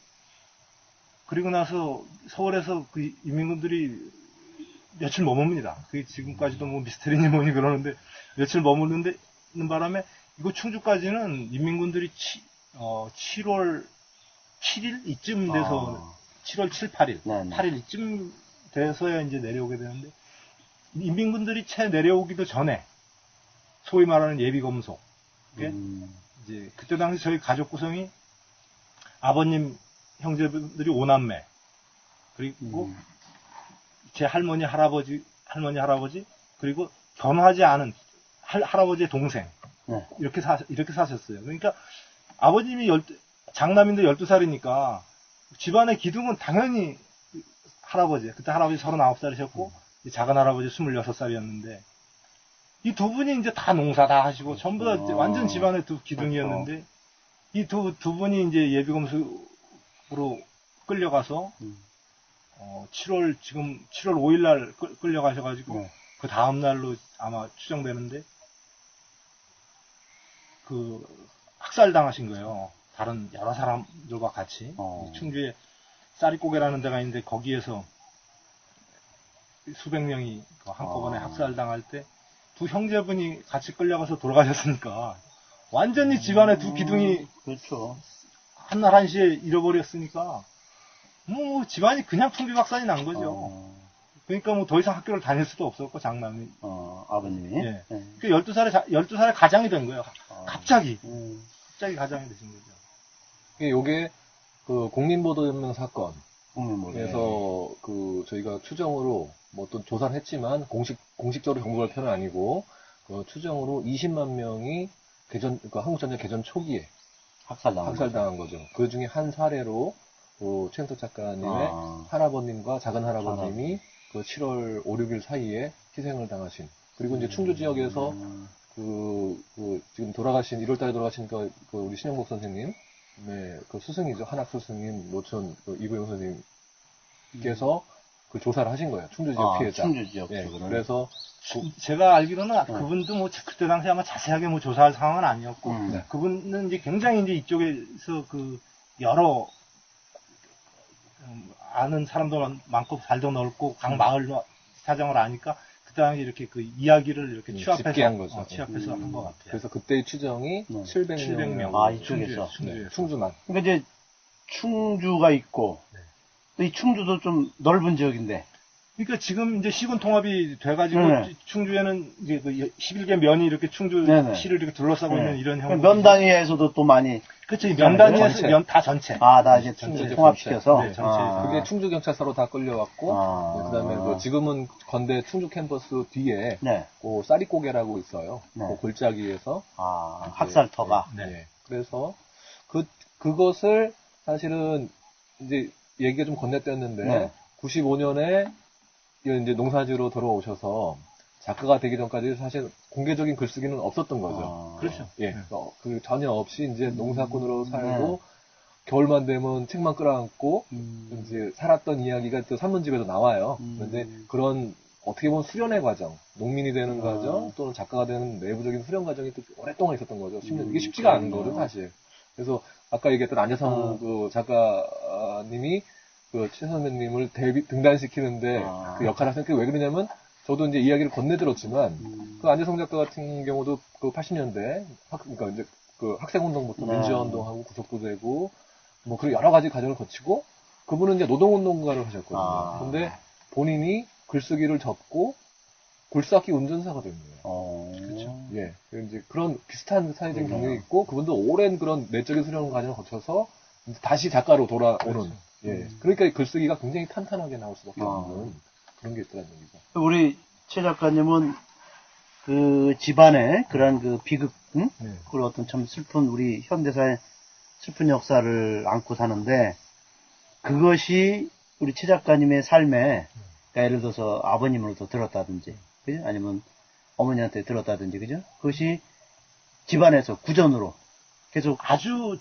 그리고 나서 서울에서 인민군들이 며칠 머뭅니다. 그게 지금까지도 미스테리니 뭐니 그러는데 며칠 머무르는 바람에 이거 충주까지는 인민군들이 7월 7일 이쯤 돼서 7월 7, 8일 8일 이쯤 돼서야 이제 내려오게 되는데 인민군들이 채 내려오기도 전에 소위 말하는 예비검소 이제 그때 당시 저희 가족 구성이 아버님 형제분들이 5남매 그리고 제 할머니 할아버지 그리고 결혼하지 않은 할아버지의 동생 이렇게 사셨어요. 그러니까 아버님이 장남인데 12살이니까 집안의 기둥은 당연히 할아버지 그때 할아버지 39살이셨고 작은 할아버지 26살이었는데 이 두 분이 이제 다 농사 다 하시고 전부 다 완전 집안의 두 기둥이었는데 이 두 분이 이제 예비검수로 끌려가서 7월 5일 날 끌려가셔가지고 그 다음 날로 아마 추정되는데 학살당하신 거예요. 다른 여러 사람들과 같이 충주에 쌀이고개라는 데가 있는데 거기에서 수백 명이 한꺼번에 학살당할 때 두 형제분이 같이 끌려가서 돌아가셨으니까 완전히 집안에 두 기둥이 그렇죠. 한날 한시에 잃어버렸으니까 뭐 집안이 그냥 풍비박산이 난 거죠. 그러니까 뭐 더 이상 학교를 다닐 수도 없었고 장남이. 아버님이. 예. 예. 그 12살에 가장이 된 거예요. 갑자기 가장이 되신 거죠. 요게 그 국민보도연맹 사건. 국민보도. 그래서 그 저희가 추정으로 뭐 또 조사를 했지만 공식적으로 정부 발표는 아니고 그 추정으로 20만 명이 한국전쟁 개전 초기에 학살당한 거죠. 그 중에 한 사례로 그 최영석 작가님의 할아버님과 작은 할아버님이 그 7월 5, 6일 사이에 희생을 당하신. 그리고 이제 충주 지역에서 지금 돌아가신 1월달에 돌아가신 그 우리 신영복 선생님, 네, 그 스승이죠. 한학 스승님 노천 이구영 선생님께서 그 조사를 하신 거예요. 충주 지역 피해자. 충주 지역. 네, 그래서 제가 알기로는 그분도 뭐 그때 당시 아마 자세하게 뭐 조사할 상황은 아니었고 그분은 이제 굉장히 이제 이쪽에서 그 여러 아는 사람도 많고 살도 넓고 각 마을 사정을 아니까 그때 당시 이렇게 그 이야기를 이렇게 취합해서 한 거죠. 취합해서 한 것 같아요. 그래서 그때의 추정이 700명. 이쪽에서. 충주만. 그러니까 이제 충주가 있고 또 이 충주도 좀 넓은 지역인데. 그러니까 지금 이제 시군 통합이 돼가지고 충주에는 이제 그 11개 면이 이렇게 충주시를 이렇게 둘러싸고 있는 이런 형태. 면 단위에서도 또 많이. 그렇죠. 면 단위에서 면 다 전체. 다 이제 충주 통합시켜서. 네, 전체. 그게 충주 경찰서로 다 끌려왔고, 그다음에 그 지금은 건대 충주 캠퍼스 뒤에 그 쌀이고개라고 있어요. 그 골짜기에서 학살터가. 네. 그래서 그것을 사실은 이제 얘기가 좀 건네뛰었는데 95년에 이제 농사지로 돌아오셔서 작가가 되기 전까지 사실 공개적인 글쓰기는 없었던 거죠. 그렇죠. 예. 그 전혀 없이 이제 농사꾼으로 살고 겨울만 되면 책만 끌어안고 이제 살았던 이야기가 또 산문집에도 나와요. 그런데 그런 어떻게 보면 수련의 과정, 농민이 되는 과정 또는 작가가 되는 내부적인 수련 과정이 또 오랫동안 있었던 거죠. 10년. 이게 쉽지가 않은 거죠, 사실. 그래서 아까 얘기했던 안재성 그 작가님이 그 최 선배님을 등단시키는데 그 역할을 하셨는데 왜 그러냐면 저도 이제 이야기를 건네들었지만 그 안재성 작가 같은 경우도 그 80년대 그러니까 이제 그 학생운동부터 민주화운동하고 구속도 되고 뭐 그런 여러 가지 과정을 거치고 그분은 이제 노동운동가를 하셨거든요. 근데 본인이 글쓰기를 접고 굴삭기 운전사가 된 거예요. 그렇죠. 예. 이제 그런 비슷한 사회적인 경력이 있고 그분도 오랜 그런 내적인 수련 과정을 거쳐서 다시 작가로 돌아오는. 그렇죠. 예. 그러니까 글쓰기가 굉장히 탄탄하게 나올 수밖에 없는 그런 게 있더라는 얘기죠. 우리 최 작가님은 그 집안의 그런 그 비극, 그리고 어떤 참 슬픈 우리 현대사의 슬픈 역사를 안고 사는데 그것이 우리 최 작가님의 삶에 그러니까 예를 들어서 아버님으로부터 들었다든지, 그죠? 아니면 어머니한테 들었다든지, 그죠? 그것이 집안에서 구전으로 계속 아주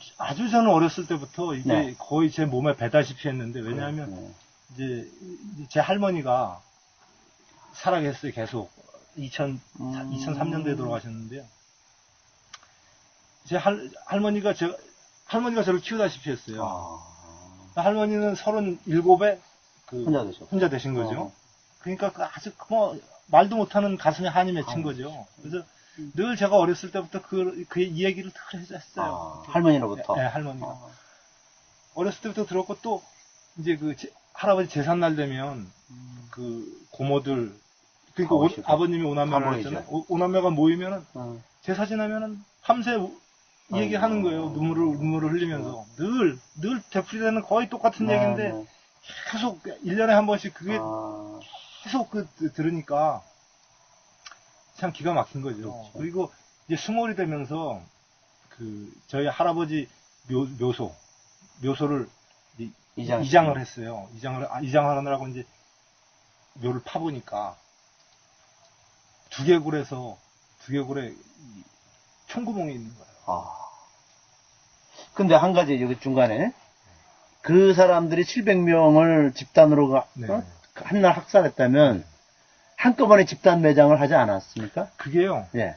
저는 어렸을 때부터 이게 거의 제 몸에 배다시피 했는데 왜냐하면 이제 제 할머니가 살아계셨어요. 계속 2003년도에 돌아가셨는데요. 제 할머니가 저를 키우다시피 했어요. 할머니는 37에 혼자 되신 거죠. 그러니까 아주 뭐 말도 못하는 가슴에 한이 맺힌 거죠. 그래서 늘 제가 어렸을 때부터 그 이 얘기를 늘 했어요. 할머니로부터. 네, 할머니가. 어렸을 때부터 들었고 또 이제 그 할아버지 제삿날 되면 그 고모들 그러니까 아버님이 오남매를 했잖아요. 오남매가 모이면은 제사 지나면은 밤새 이 얘기 하는 거예요. 눈물을 흘리면서 늘 되풀이되는 거의 똑같은 얘기인데 계속 1년에 한 번씩 그게 계속 들으니까 참 기가 막힌 거죠. 그리고 이제 수몰이 되면서 그 저희 할아버지 묘소를 이장을 했어요. 이장을 하느라고 이제 묘를 파보니까 두개골에 총구멍이 있는 거예요. 근데 한 가지 여기 중간에 그 사람들이 700명을 집단으로 한날 학살했다면 한꺼번에 집단 매장을 하지 않았습니까? 그게요. 예.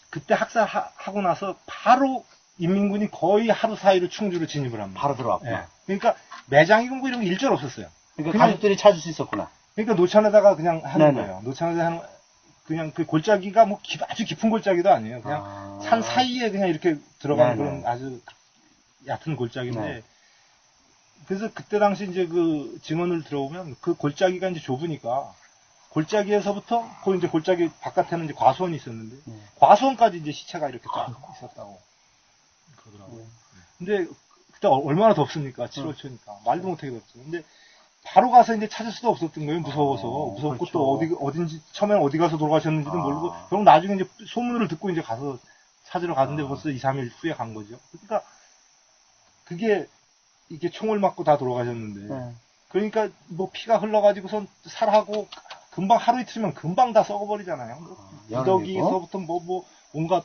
그때 학살하고 나서 바로 인민군이 거의 하루 사이로 충주로 진입을 합니다. 바로 들어왔구나. 예. 그러니까 매장이고 뭐 이런 게 일절 없었어요. 그러니까 가족들이 찾을 수 있었구나. 그러니까 노천에다가 그냥 하는 네네. 거예요. 노천에다 하는, 그냥 그 골짜기가 뭐 아주 깊은 골짜기도 아니에요. 그냥 산 사이에 그냥 이렇게 들어가는 네네. 그런 아주 얕은 골짜기인데, 네. 그래서 그때 당시 이제 그 증언을 들어보면 그 골짜기가 이제 좁으니까 골짜기에서부터 그 이제 골짜기 바깥에는 이제 과수원이 있었는데 과수원까지 이제 시체가 이렇게 쫙 있었다고 그러더라고요. 근데 그때 얼마나 덥습니까? 7월 초니까 말도 못하게 덥죠. 근데 바로 가서 이제 찾을 수도 없었던 거예요. 무서워서. 무섭고 그렇죠. 또 어딘지 처음에는 어디 가서 돌아가셨는지도 모르고 아. 그럼 나중에 이제 소문을 듣고 이제 가서 찾으러 갔는데 아. 벌써 2, 3일 후에 간 거죠. 그러니까 그게 이게 총을 맞고 다 돌아가셨는데 네. 그러니까 뭐 피가 흘러가지고선 살하고 금방 하루 이틀이면 금방 다 썩어버리잖아요. 무더기에서부터 뭐 온갖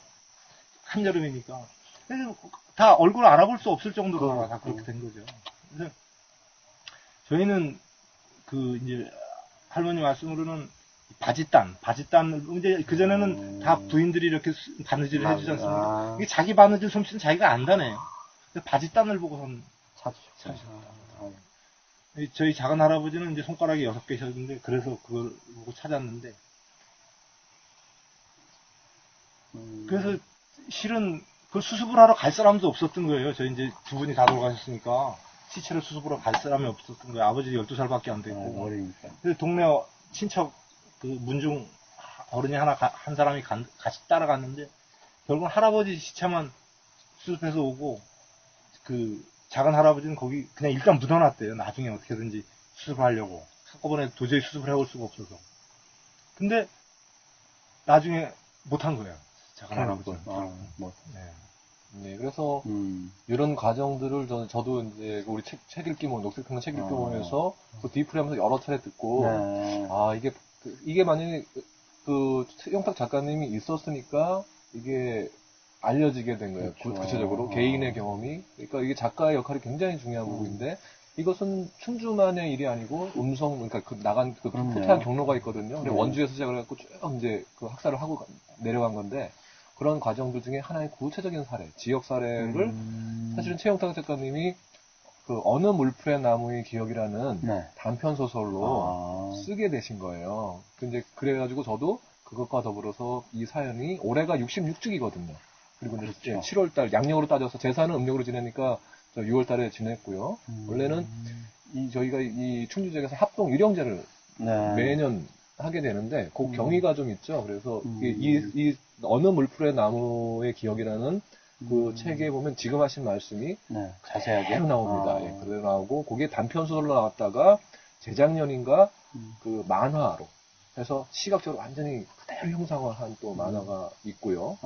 한여름이니까. 그래서 다 얼굴 알아볼 수 없을 정도로 다 그렇게 된 거죠. 그래서 저희는 그 이제 할머니 말씀으로는 바짓단을 이제 그전에는 다 부인들이 이렇게 바느질을 해주지 않습니까? 이게 자기 바느질 솜씨는 자기가 안다네요. 바짓단을 보고선 찾으셨다. 저희 작은 할아버지는 이제 손가락이 6개셨는데 그래서 그걸 보고 찾았는데 그래서 실은 그 수습을 하러 갈 사람도 없었던 거예요. 저희 이제 두 분이 다 돌아가셨으니까 시체를 수습하러 갈 사람이 없었던 거예요. 아버지 12살밖에 안 됐고. 그래서 동네 친척 그 문중 어른이 한 사람이 같이 따라갔는데 결국은 할아버지 시체만 수습해서 오고 그 작은 할아버지는 거기 그냥 일단 묻어놨대요. 나중에 어떻게든지 수습을 하려고. 한꺼번에 도저히 수습을 해올 수가 없어서. 근데 나중에 못한 거예요. 작은 할아버지는. 네, 그래서 이런 과정들을 저도 이제 우리 책 읽기 녹색평론 책 읽기 보면서 그 디프레하면서 여러 차례 듣고 아 이게 만약에 그 최영탁 작가님이 있었으니까 이게 알려지게 된 거예요. 그렇죠. 구체적으로 개인의 경험이. 그러니까 이게 작가의 역할이 굉장히 중요한 부분인데 이것은 춘주만의 일이 아니고 그러니까 나간 그 포탈 경로가 있거든요. 근데 원주에서 시작을 해갖고 쭉 이제 그 학살을 하고 내려간 건데 그런 과정들 중에 하나의 구체적인 사례, 지역 사례를 사실은 최영탁 작가님이 그 어느 물풀의 나무의 기억이라는 단편 소설로 쓰게 되신 거예요. 근데 그래가지고 저도 그것과 더불어서 이 사연이 올해가 66주기거든요. 그리고 이제 7월달 양력으로 따져서 제사는 음력으로 지내니까 6월달에 지냈고요. 원래는 저희가 이 충주지역에서 합동 유령제를 매년 하게 되는데 그 경위가 좀 있죠. 그래서 이 어느 물풀의 나무의 기억이라는 그 책에 보면 지금 하신 말씀이 자세하게 나옵니다. 예, 그대로 나오고 그게 단편 소설로 나왔다가 재작년인가 그 만화로 해서 시각적으로 완전히 그대로 형상화한 또 만화가 있고요.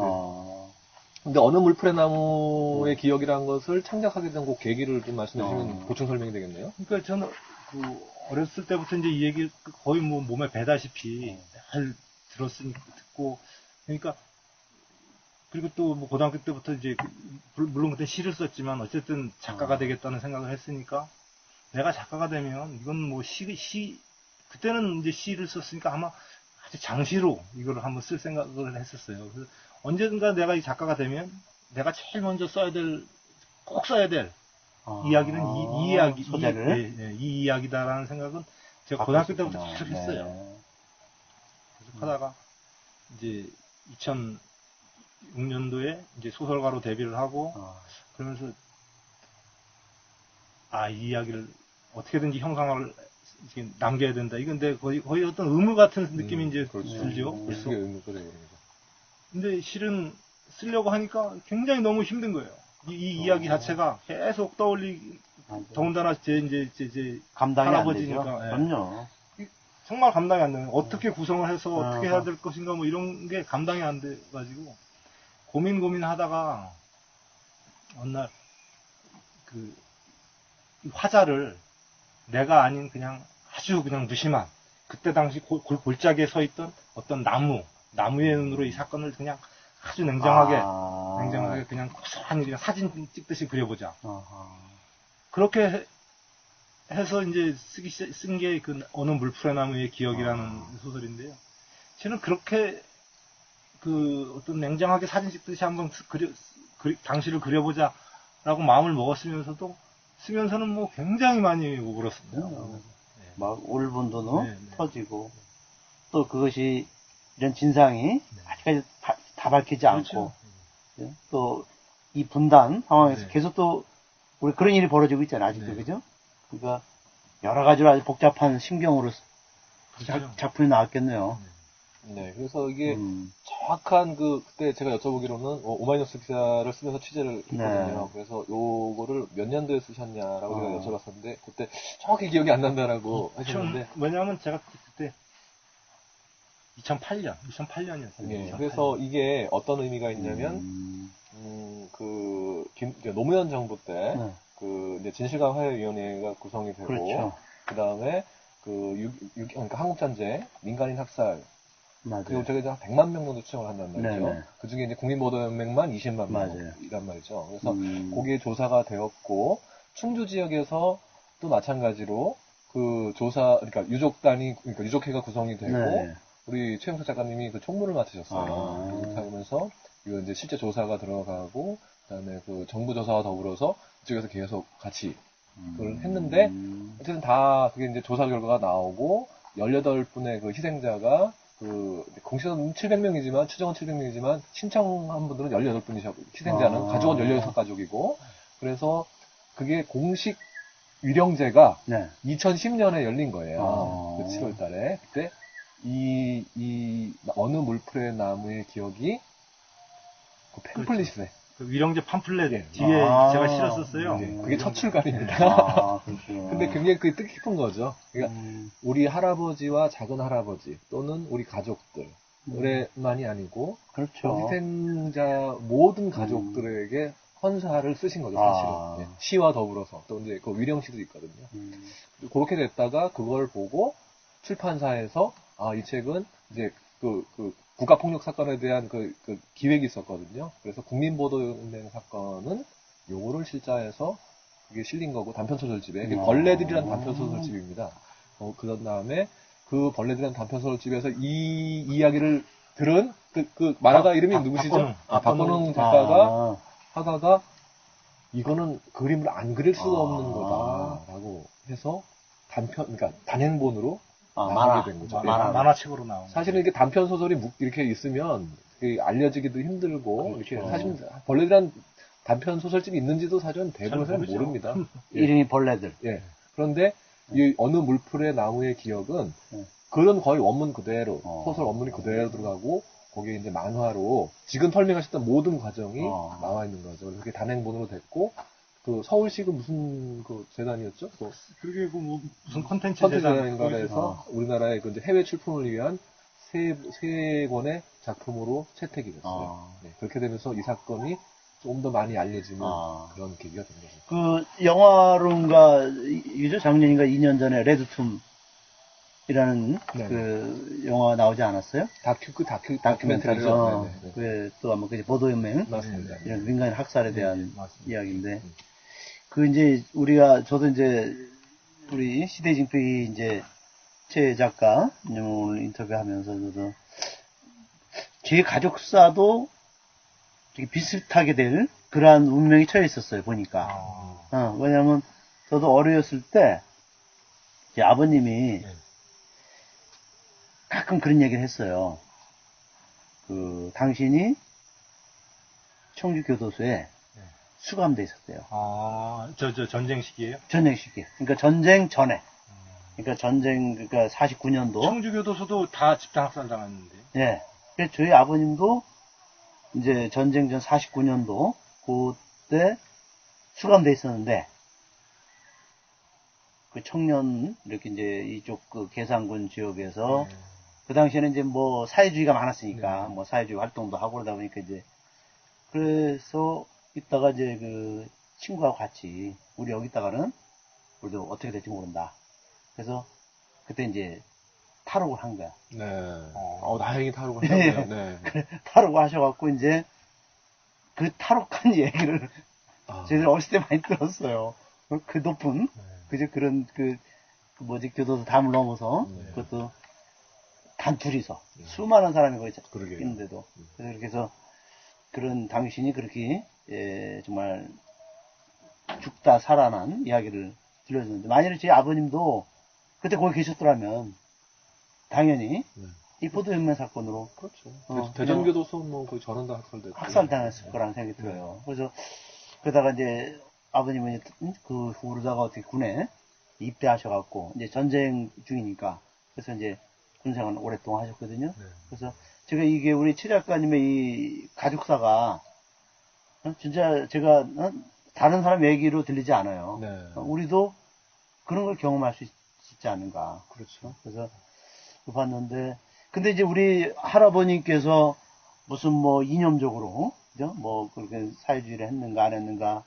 근데 어느 물풀의 나무의 기억이라는 것을 창작하게 된 그 계기를 좀 말씀해 주시면 보충 설명이 되겠네요. 그러니까 저는 그 어렸을 때부터 이제 이 얘기 거의 뭐 몸에 배다시피 잘 들었으니까 듣고 그러니까 그리고 또 뭐 고등학교 때부터 이제 물론 그때 시를 썼지만 어쨌든 작가가 되겠다는 생각을 했으니까 내가 작가가 되면 이건 뭐 그때는 이제 시를 썼으니까 아마 아주 장시로 이걸 한번 쓸 생각을 했었어요. 그래서 언젠가 내가 이 작가가 되면 내가 제일 먼저 꼭 써야 될 이야기는 이 이야기, 소재를? 이 이야기다라는 생각은 제가 고등학교 때부터 계속 했어요. 계속 하다가 이제 2006년도에 이제 소설가로 데뷔를 하고 그러면서 이 이야기를 어떻게든지 형상화를 남겨야 된다. 이건 내 거의 어떤 의무 같은 느낌이 이제 들죠. 글쓰기 의무 그래요. 근데 실은 쓰려고 하니까 굉장히 너무 힘든 거예요. 이 이야기 자체가 계속 더군다나 제 감당이 할아버지니까. 안 되죠. 그럼요. 정말 감당이 안 되는. 어떻게 구성을 해서 어떻게 해야 될 것인가 뭐 이런 게 감당이 안 돼가지고 고민하다가 어느 날 그 화자를 내가 아닌 그냥 아주 그냥 무심한 그때 당시 골짜기에 서 있던 어떤 나무의 눈으로 이 사건을 그냥 아주 냉정하게 그냥 고스란히 그냥 사진 찍듯이 그려보자. 그렇게 해서 이제 쓴 게 그 어느 물풀의 나무의 기억이라는 소설인데요. 저는 그렇게 그 어떤 냉정하게 사진 찍듯이 한번 당시를 그려보자라고 마음을 먹었으면서도 쓰면서는 뭐 굉장히 많이 울었습니다. 막 울분도 네, 네. 터지고 또 그것이 이런 진상이 아직까지 다 밝히지 그렇죠. 않고 또 이 분단 상황에서 네. 계속 또 우리 그런 일이 벌어지고 있잖아요. 아직도 네. 그죠? 그러니까 여러 가지로 아주 복잡한 심경으로 그렇죠. 작품이 나왔겠네요. 네, 그래서 이게 음. 정확한 그때 제가 여쭤보기로는 오마이뉴스 기사를 쓰면서 취재를 했거든요. 네. 그래서 요거를 몇 년도에 쓰셨냐라고 제가 어. 여쭤봤었는데 그때 정확히 기억이 안 난다라고 하셨는데 왜냐하면 제가 그때 2008년이었어요. 예, 그래서 이게 어떤 의미가 있냐면 이제 노무현 정부 때 네. 이제 진실과화해위원회가 구성이 되고 그렇죠. 그다음에 그러니까 한국전쟁 민간인 학살 맞아요. 그리고 저희가 한 100만 명 정도 추정을 한단 말이죠. 네네. 그 중에 이제 국민보도연맹만 20만 맞아요. 명이란 말이죠. 그래서 거기에 거기에 조사가 되었고 충주 지역에서 또 마찬가지로 그 조사 그러니까 그러니까 유족회가 구성이 되고 네. 우리 최영석 작가님이 그 총무를 맡으셨어요. 아. 그렇게 하면서 이거 이제 실제 조사가 들어가고 그다음에 그 정부 조사와 더불어서 이쪽에서 계속 같이 그걸 했는데 어쨌든 다 그게 이제 조사 결과가 나오고 18분의 그 희생자가 공식은 700명이지만 추정은 700명이지만 신청한 분들은 18분이셨고 희생자는 가족은 16가족이고 그래서 그게 공식 위령제가 네. 2010년에 열린 거예요. 그 7월 달에. 그때 이 어느 물풀의 나무의 기억이 그 팸플릿에 그 위령제 팜플렛 예. 뒤에 제가 실었었어요. 네, 그게 첫 출간입니다. 그렇구나. 근데 굉장히 그게 뜻깊은 거죠. 그러니까 우리 할아버지와 작은 할아버지 또는 우리 가족들만이 아니고 그렇죠. 희생자 모든 가족들에게 헌사를 쓰신 거죠, 사실은. 예, 시와 더불어서. 또 이제 그 위령시도 있거든요. 그렇게 됐다가 그걸 보고 출판사에서 이 책은 이제 국가폭력 사건에 대한 그 기획이 있었거든요. 그래서 국민보도연맹 사건은 요거를 실자해서 그게 실린 거고 단편소설집에 이게 벌레들이란 단편소설집입니다. 그 다음에 그 벌레들이란 단편소설집에서 이 이야기를 들은 그 만화가 이름이 누구시죠? 박건웅 작가가 하다가 이거는 그림을 안 그릴 수가 없는 거다라고 해서 그러니까 단행본으로 나오게 된 거죠. 만화책으로 나온. 사실은 이게 단편 소설이 이렇게 있으면 알려지기도 힘들고 이렇게 사실 벌레들한 단편 소설집이 있는지도 사실은 대부분 사람 모릅니다. 이름이 벌레들. 예. 그런데 이 어느 물풀의 나무의 기억은 그런 거의 원문 그대로 소설 원문이 그대로 들어가고 거기에 이제 만화로 지금 설명하셨던 모든 과정이 나와 있는 거죠. 그래서 그게 단행본으로 됐고 그 서울시가 무슨 재단이었죠? 그게 무슨 컨텐츠 재단인가 해서 우리나라의 이제 해외 출품을 위한 세 권의 작품으로 채택이 됐어요. 네, 그렇게 되면서 이 사건이 좀 더 많이 알려지는 그런 계기가 된 거죠. 그 영화로인가 이죠 작년인가 2년 전에 레드툼이라는 그 영화 나오지 않았어요? 다큐멘터리죠. 그게 또 아마 그 보도연맹 맞습니다. 이런 민간인 학살에 대한 이야기인데 그 이제 저도 이제 우리 시대징표기 이제 최 작가 오늘 인터뷰하면서 저도 제 가족사도 되게 비슷하게 될 그러한 운명이 처해 있었어요 보니까. 왜냐면 저도 어렸을 때 제 아버님이 가끔 그런 얘기를 했어요. 당신이 청주교도소에 수감돼 있었대요. 저 전쟁 시기에요? 전쟁 시기에. 그러니까 전쟁 전에. 그러니까 49년도. 청주교도소도 다 집단학살 당했는데. 예. 그래서 저희 아버님도 이제 전쟁 전 49년도 그때 수감돼 있었는데 그 청년 이렇게 이제 이쪽 그 계산군 지역에서 그 당시에는 이제 뭐 사회주의가 많았으니까 뭐 사회주의 활동도 하고 그러다 보니까 이제 그래서 있다가 이제 그 친구하고 같이 우리 여기 있다가는 우리도 어떻게 될지 모른다. 그래서 그때 이제 탈옥을 한 거야. 네. 다행히 탈옥을 하셨네요. 네. 탈옥을 하셔갖고 이제 그 탈옥한 얘기를 저희들 어렸을 때 많이 들었어요. 그 높은 그저 그런 교도소 담을 넘어서 그것도 단 둘이서 수많은 사람이 거기 있는데도 그렇게 해서 그런 당신이 그렇게 정말 죽다 살아난 이야기를 들려줬는데 만일에 제 아버님도 그때 거기 계셨더라면 당연히 네. 이 보도연맹 사건으로 그렇죠. 대전교도소 뭐 거의 전원 다 학살됐고. 학살당했을 거라는 생각이 들어요. 그래서 그러다가 이제 아버님은 그 후르다가 어떻게 군에 입대하셔갖고 이제 전쟁 중이니까 그래서 이제 군생활 오랫동안 하셨거든요. 네. 그래서 제가 이게 우리 최 작가님의 이 가족사가 진짜 제가 다른 사람 얘기로 들리지 않아요. 네. 우리도 그런 걸 경험할 수 있지 않은가. 그렇죠. 그래서 봤는데 근데 이제 우리 할아버님께서 무슨 뭐 이념적으로 그죠? 뭐 그렇게 사회주의를 했는가 안 했는가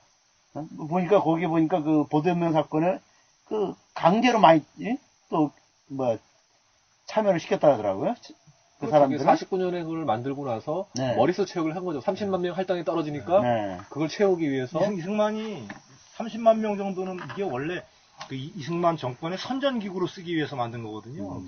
보니까 거기 보니까 그 보도연맹 사건을 그 강제로 많이 또 뭐 참여를 시켰다 하더라고요. 그 사람들은 49년에 그걸 만들고 나서 네. 머릿수 채우기를 한 거죠. 30만 명 할당이 떨어지니까 네. 그걸 채우기 위해서 이승만이 30만 명 정도는 이게 원래 그 이승만 정권의 선전기구로 쓰기 위해서 만든 거거든요.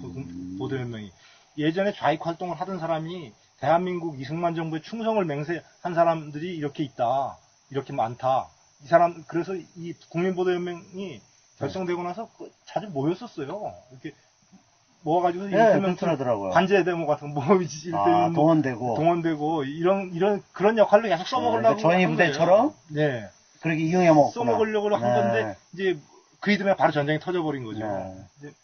보도연맹이. 예전에 좌익 활동을 하던 사람이 대한민국 이승만 정부에 충성을 맹세한 사람들이 이렇게 있다. 이렇게 많다. 이 사람, 그래서 이 국민보도연맹이 결성되고 나서 자주 모였었어요. 이렇게 모아가지고 그렇더라고요. 관제 데모 같은 거 동원되고 이런 그런 역할로 계속 써먹으려고 전위 부대처럼 네. 그렇게 이용해 먹고 써먹으려고 한 건데 이제 그 이듬해 바로 전쟁이 터져버린 거죠. 이제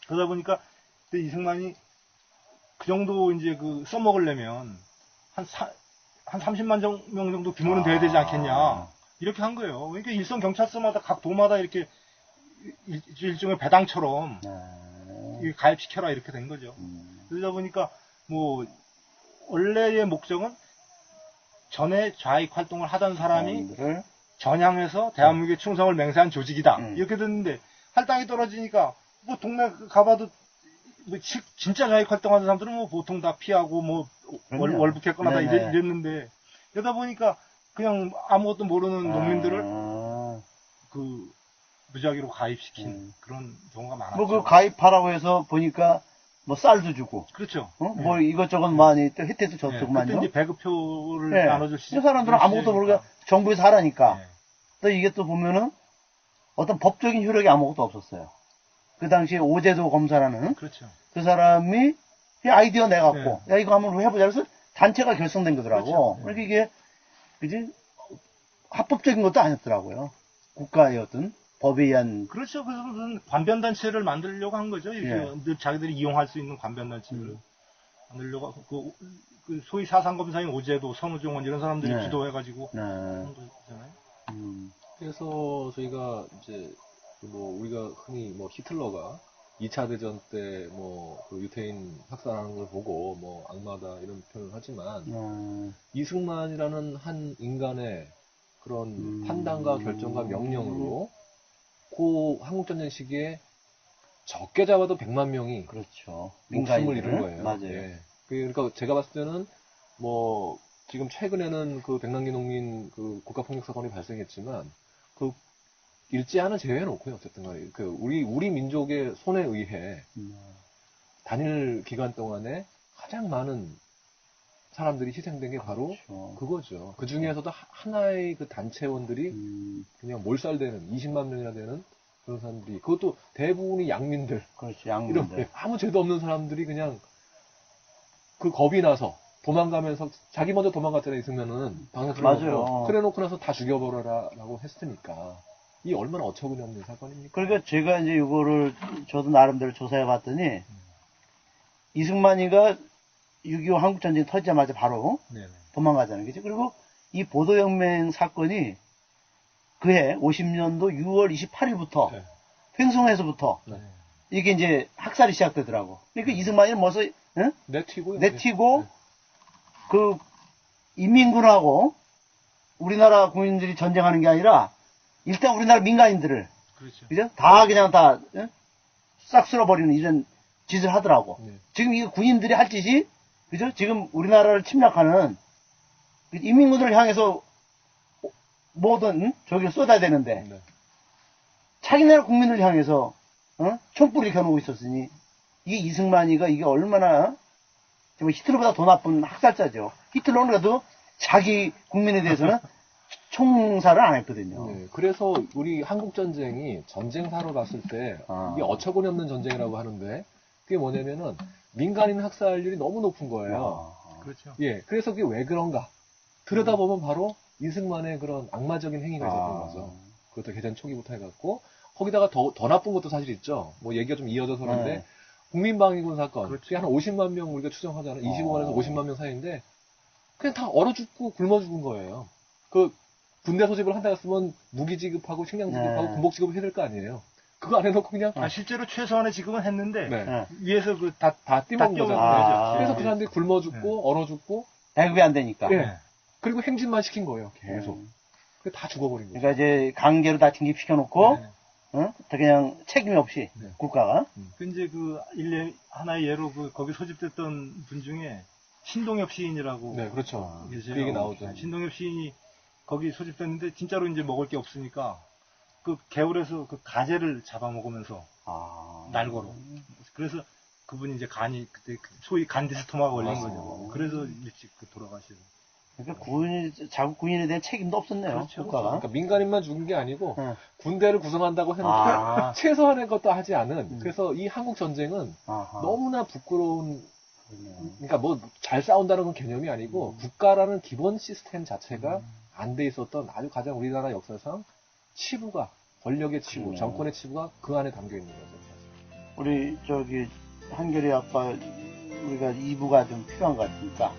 그러다 보니까 그때 이승만이 그 정도 이제 그 써먹으려면 한 30만 명 정도 규모는 돼야 되지 않겠냐 이렇게 한 거예요. 그러니까 일선 경찰서마다 각 도마다 이렇게 일종의 배당처럼 가입시켜라 이렇게 된 거죠. 그러다 보니까 뭐 원래의 목적은 전에 좌익 활동을 하던 사람이 전향해서 대한민국의 충성을 맹세한 조직이다 이렇게 됐는데 할당이 떨어지니까 뭐 동네 가봐도 뭐 진짜 좌익 활동하는 사람들은 뭐 보통 다 피하고 뭐 월북했거나 다 이랬는데 그러다 보니까 그냥 아무것도 모르는 농민들을 그 무작위로 가입시킨 그런 경우가 많았죠. 뭐 그 가입하라고 해서 보니까 뭐 쌀도 주고. 그렇죠. 뭐 이것저것 많이 또 혜택도 줬더구만요. 그때 이제 배급표를 나눠줄 수. 그 사람들은 아무것도 모르게 정부에서 하라니까. 또 이게 또 보면은 어떤 법적인 효력이 아무것도 없었어요. 그 당시에 오제도 검사라는 그렇죠. 그 사람이 아이디어 내갖고 야 이거 한번 해보자 그래서 단체가 결성된 거더라고. 그러니까 이게 그지 합법적인 것도 아니었더라고요. 국가의 어떤 법에 의한. 그렇죠. 그래서 무슨 관변단체를 만들려고 한 거죠. 이렇게 자기들이 이용할 수 있는 관변단체를 만들려고 하고, 그 소위 사상검사인 오제도, 선우종원 이런 사람들이 주도해가지고 한 거잖아요. 그래서 저희가 이제 뭐 우리가 흔히 뭐 히틀러가 2차 대전 때 뭐 그 유태인 학살하는 걸 보고 뭐 악마다 이런 표현을 하지만 이승만이라는 한 인간의 그런 판단과 결정과 명령으로 그 한국전쟁 시기에 적게 잡아도 100만 명이 그렇죠. 목숨을 잃은 거예요. 맞아요. 예. 그러니까 제가 봤을 때는 뭐 지금 최근에는 그 백남기 농민 그 국가폭력 사건이 발생했지만 그 일제하는 제외해놓고요. 어쨌든 간에 그 우리 민족의 손에 의해 단일 기간 동안에 가장 많은 사람들이 희생된 게 바로 그거죠. 그 중에서도 하나의 그 단체원들이 그냥 몰살되는 20만 명이나 되는 그런 사람들이 그것도 대부분이 양민들. 그렇죠. 양민들. 아무 죄도 없는 사람들이 그냥 그 겁이 나서 도망가면서 자기 먼저 도망갔잖아요. 있으면은 맞아요. 그래놓고 나서 다 죽여버려라라고 했으니까 이 얼마나 어처구니 없는 사건입니까? 그러니까 제가 이제 이거를 저도 나름대로 조사해봤더니 이승만이가 6.25 한국전쟁 터지자마자 바로 도망가잖아요. 그죠? 그리고 이 보도혁명 사건이 그해 50년도 6월 28일부터 횡성에서부터 이게 이제 학살이 시작되더라고. 그러니까 이승만이는 벌써 내튀고 그 인민군하고 우리나라 국민들이 전쟁하는 게 아니라 일단 우리나라 민간인들을 그죠? 다 그냥 다 싹 쓸어버리는 이런 짓을 하더라고. 지금 이 군인들이 할 짓이 그죠? 지금 우리나라를 침략하는 인민군들을 향해서 모든 저기를 쏟아야 되는데 자기네라 국민을 향해서 촛불을 겨누고 있었으니 이게 이승만이가 이게 얼마나 정말 히틀러보다 더 나쁜 학살자죠. 히틀러는 그래도 자기 국민에 대해서는 총사를 안 했거든요. 네, 그래서 우리 한국 전쟁이 전쟁사로 봤을 때 이게 어처구니 없는 전쟁이라고 하는데 그게 뭐냐면은 민간인 학살률이 너무 높은 거예요. 그렇죠. 예, 그래서 그게 왜 그런가? 들여다보면 바로 이승만의 그런 악마적인 행위가 있었던 거죠. 그것도 개전 초기부터 해갖고 거기다가 더 나쁜 것도 사실 있죠. 뭐 얘기가 좀 이어져서 그런데 네. 국민방위군 사건, 그렇죠. 그게 한 50만 명 우리가 추정하잖아요. 25만에서 50만 명 사이인데 그냥 다 얼어 죽고 굶어 죽은 거예요. 그 군대 소집을 한다 했으면 무기 지급하고 식량 지급하고 네. 군복 지급을 해야 될 거 아니에요. 그거 안 해놓고 그냥 실제로 최소한의 지급은 했는데 네. 네. 위에서 다 다 띠먹은 거죠. 띄워먹은 그래서 거죠. 그 사람들이 굶어 죽고 얼어 죽고 배급이 안 되니까. 예. 그리고 행진만 시킨 거예요. 계속. 그래서 다 죽어버린 거죠. 그러니까 이제 강제로 다 징집시켜놓고, 네. 다 그냥 책임이 없이, 네. 국가가. 그 이제 하나의 예로 거기 소집됐던 분 중에 신동엽 시인이라고 네, 그렇죠. 계세요. 그 얘기 나오죠. 신동엽 시인이 거기 소집됐는데 진짜로 이제 먹을 게 없으니까 그 개울에서 그 가재를 잡아먹으면서 날거로. 그래서 그분이 이제 간이 그때 소위 간디스토마가 걸린 거죠. 그래서 일찍 돌아가시고. 그러니까 자국 군인에 대한 책임도 없었네요, 그렇죠. 국가가. 그러니까 민간인만 죽은 게 아니고 네. 군대를 구성한다고 했는데 최소한의 것도 하지 않은. 음. 그래서 이 한국 전쟁은 아하. 너무나 부끄러운. 그러네요. 그러니까 뭐 잘 싸운다는 건 개념이 아니고 국가라는 기본 시스템 자체가 안 돼 있었던 아주 가장 우리나라 역사상 치부가 권력의 치부, 그러네요. 정권의 치부가 그 안에 담겨 있는 거죠. 우리 한결이 아까 우리가 2부가 좀 필요한 것 같으니까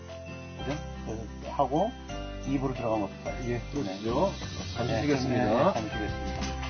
그죠? 그래서 하고 2부로 들어가면 어떨까요? 예, 그러시죠. 잠시 네, 쉬겠습니다. 잠시 쉬겠습니다.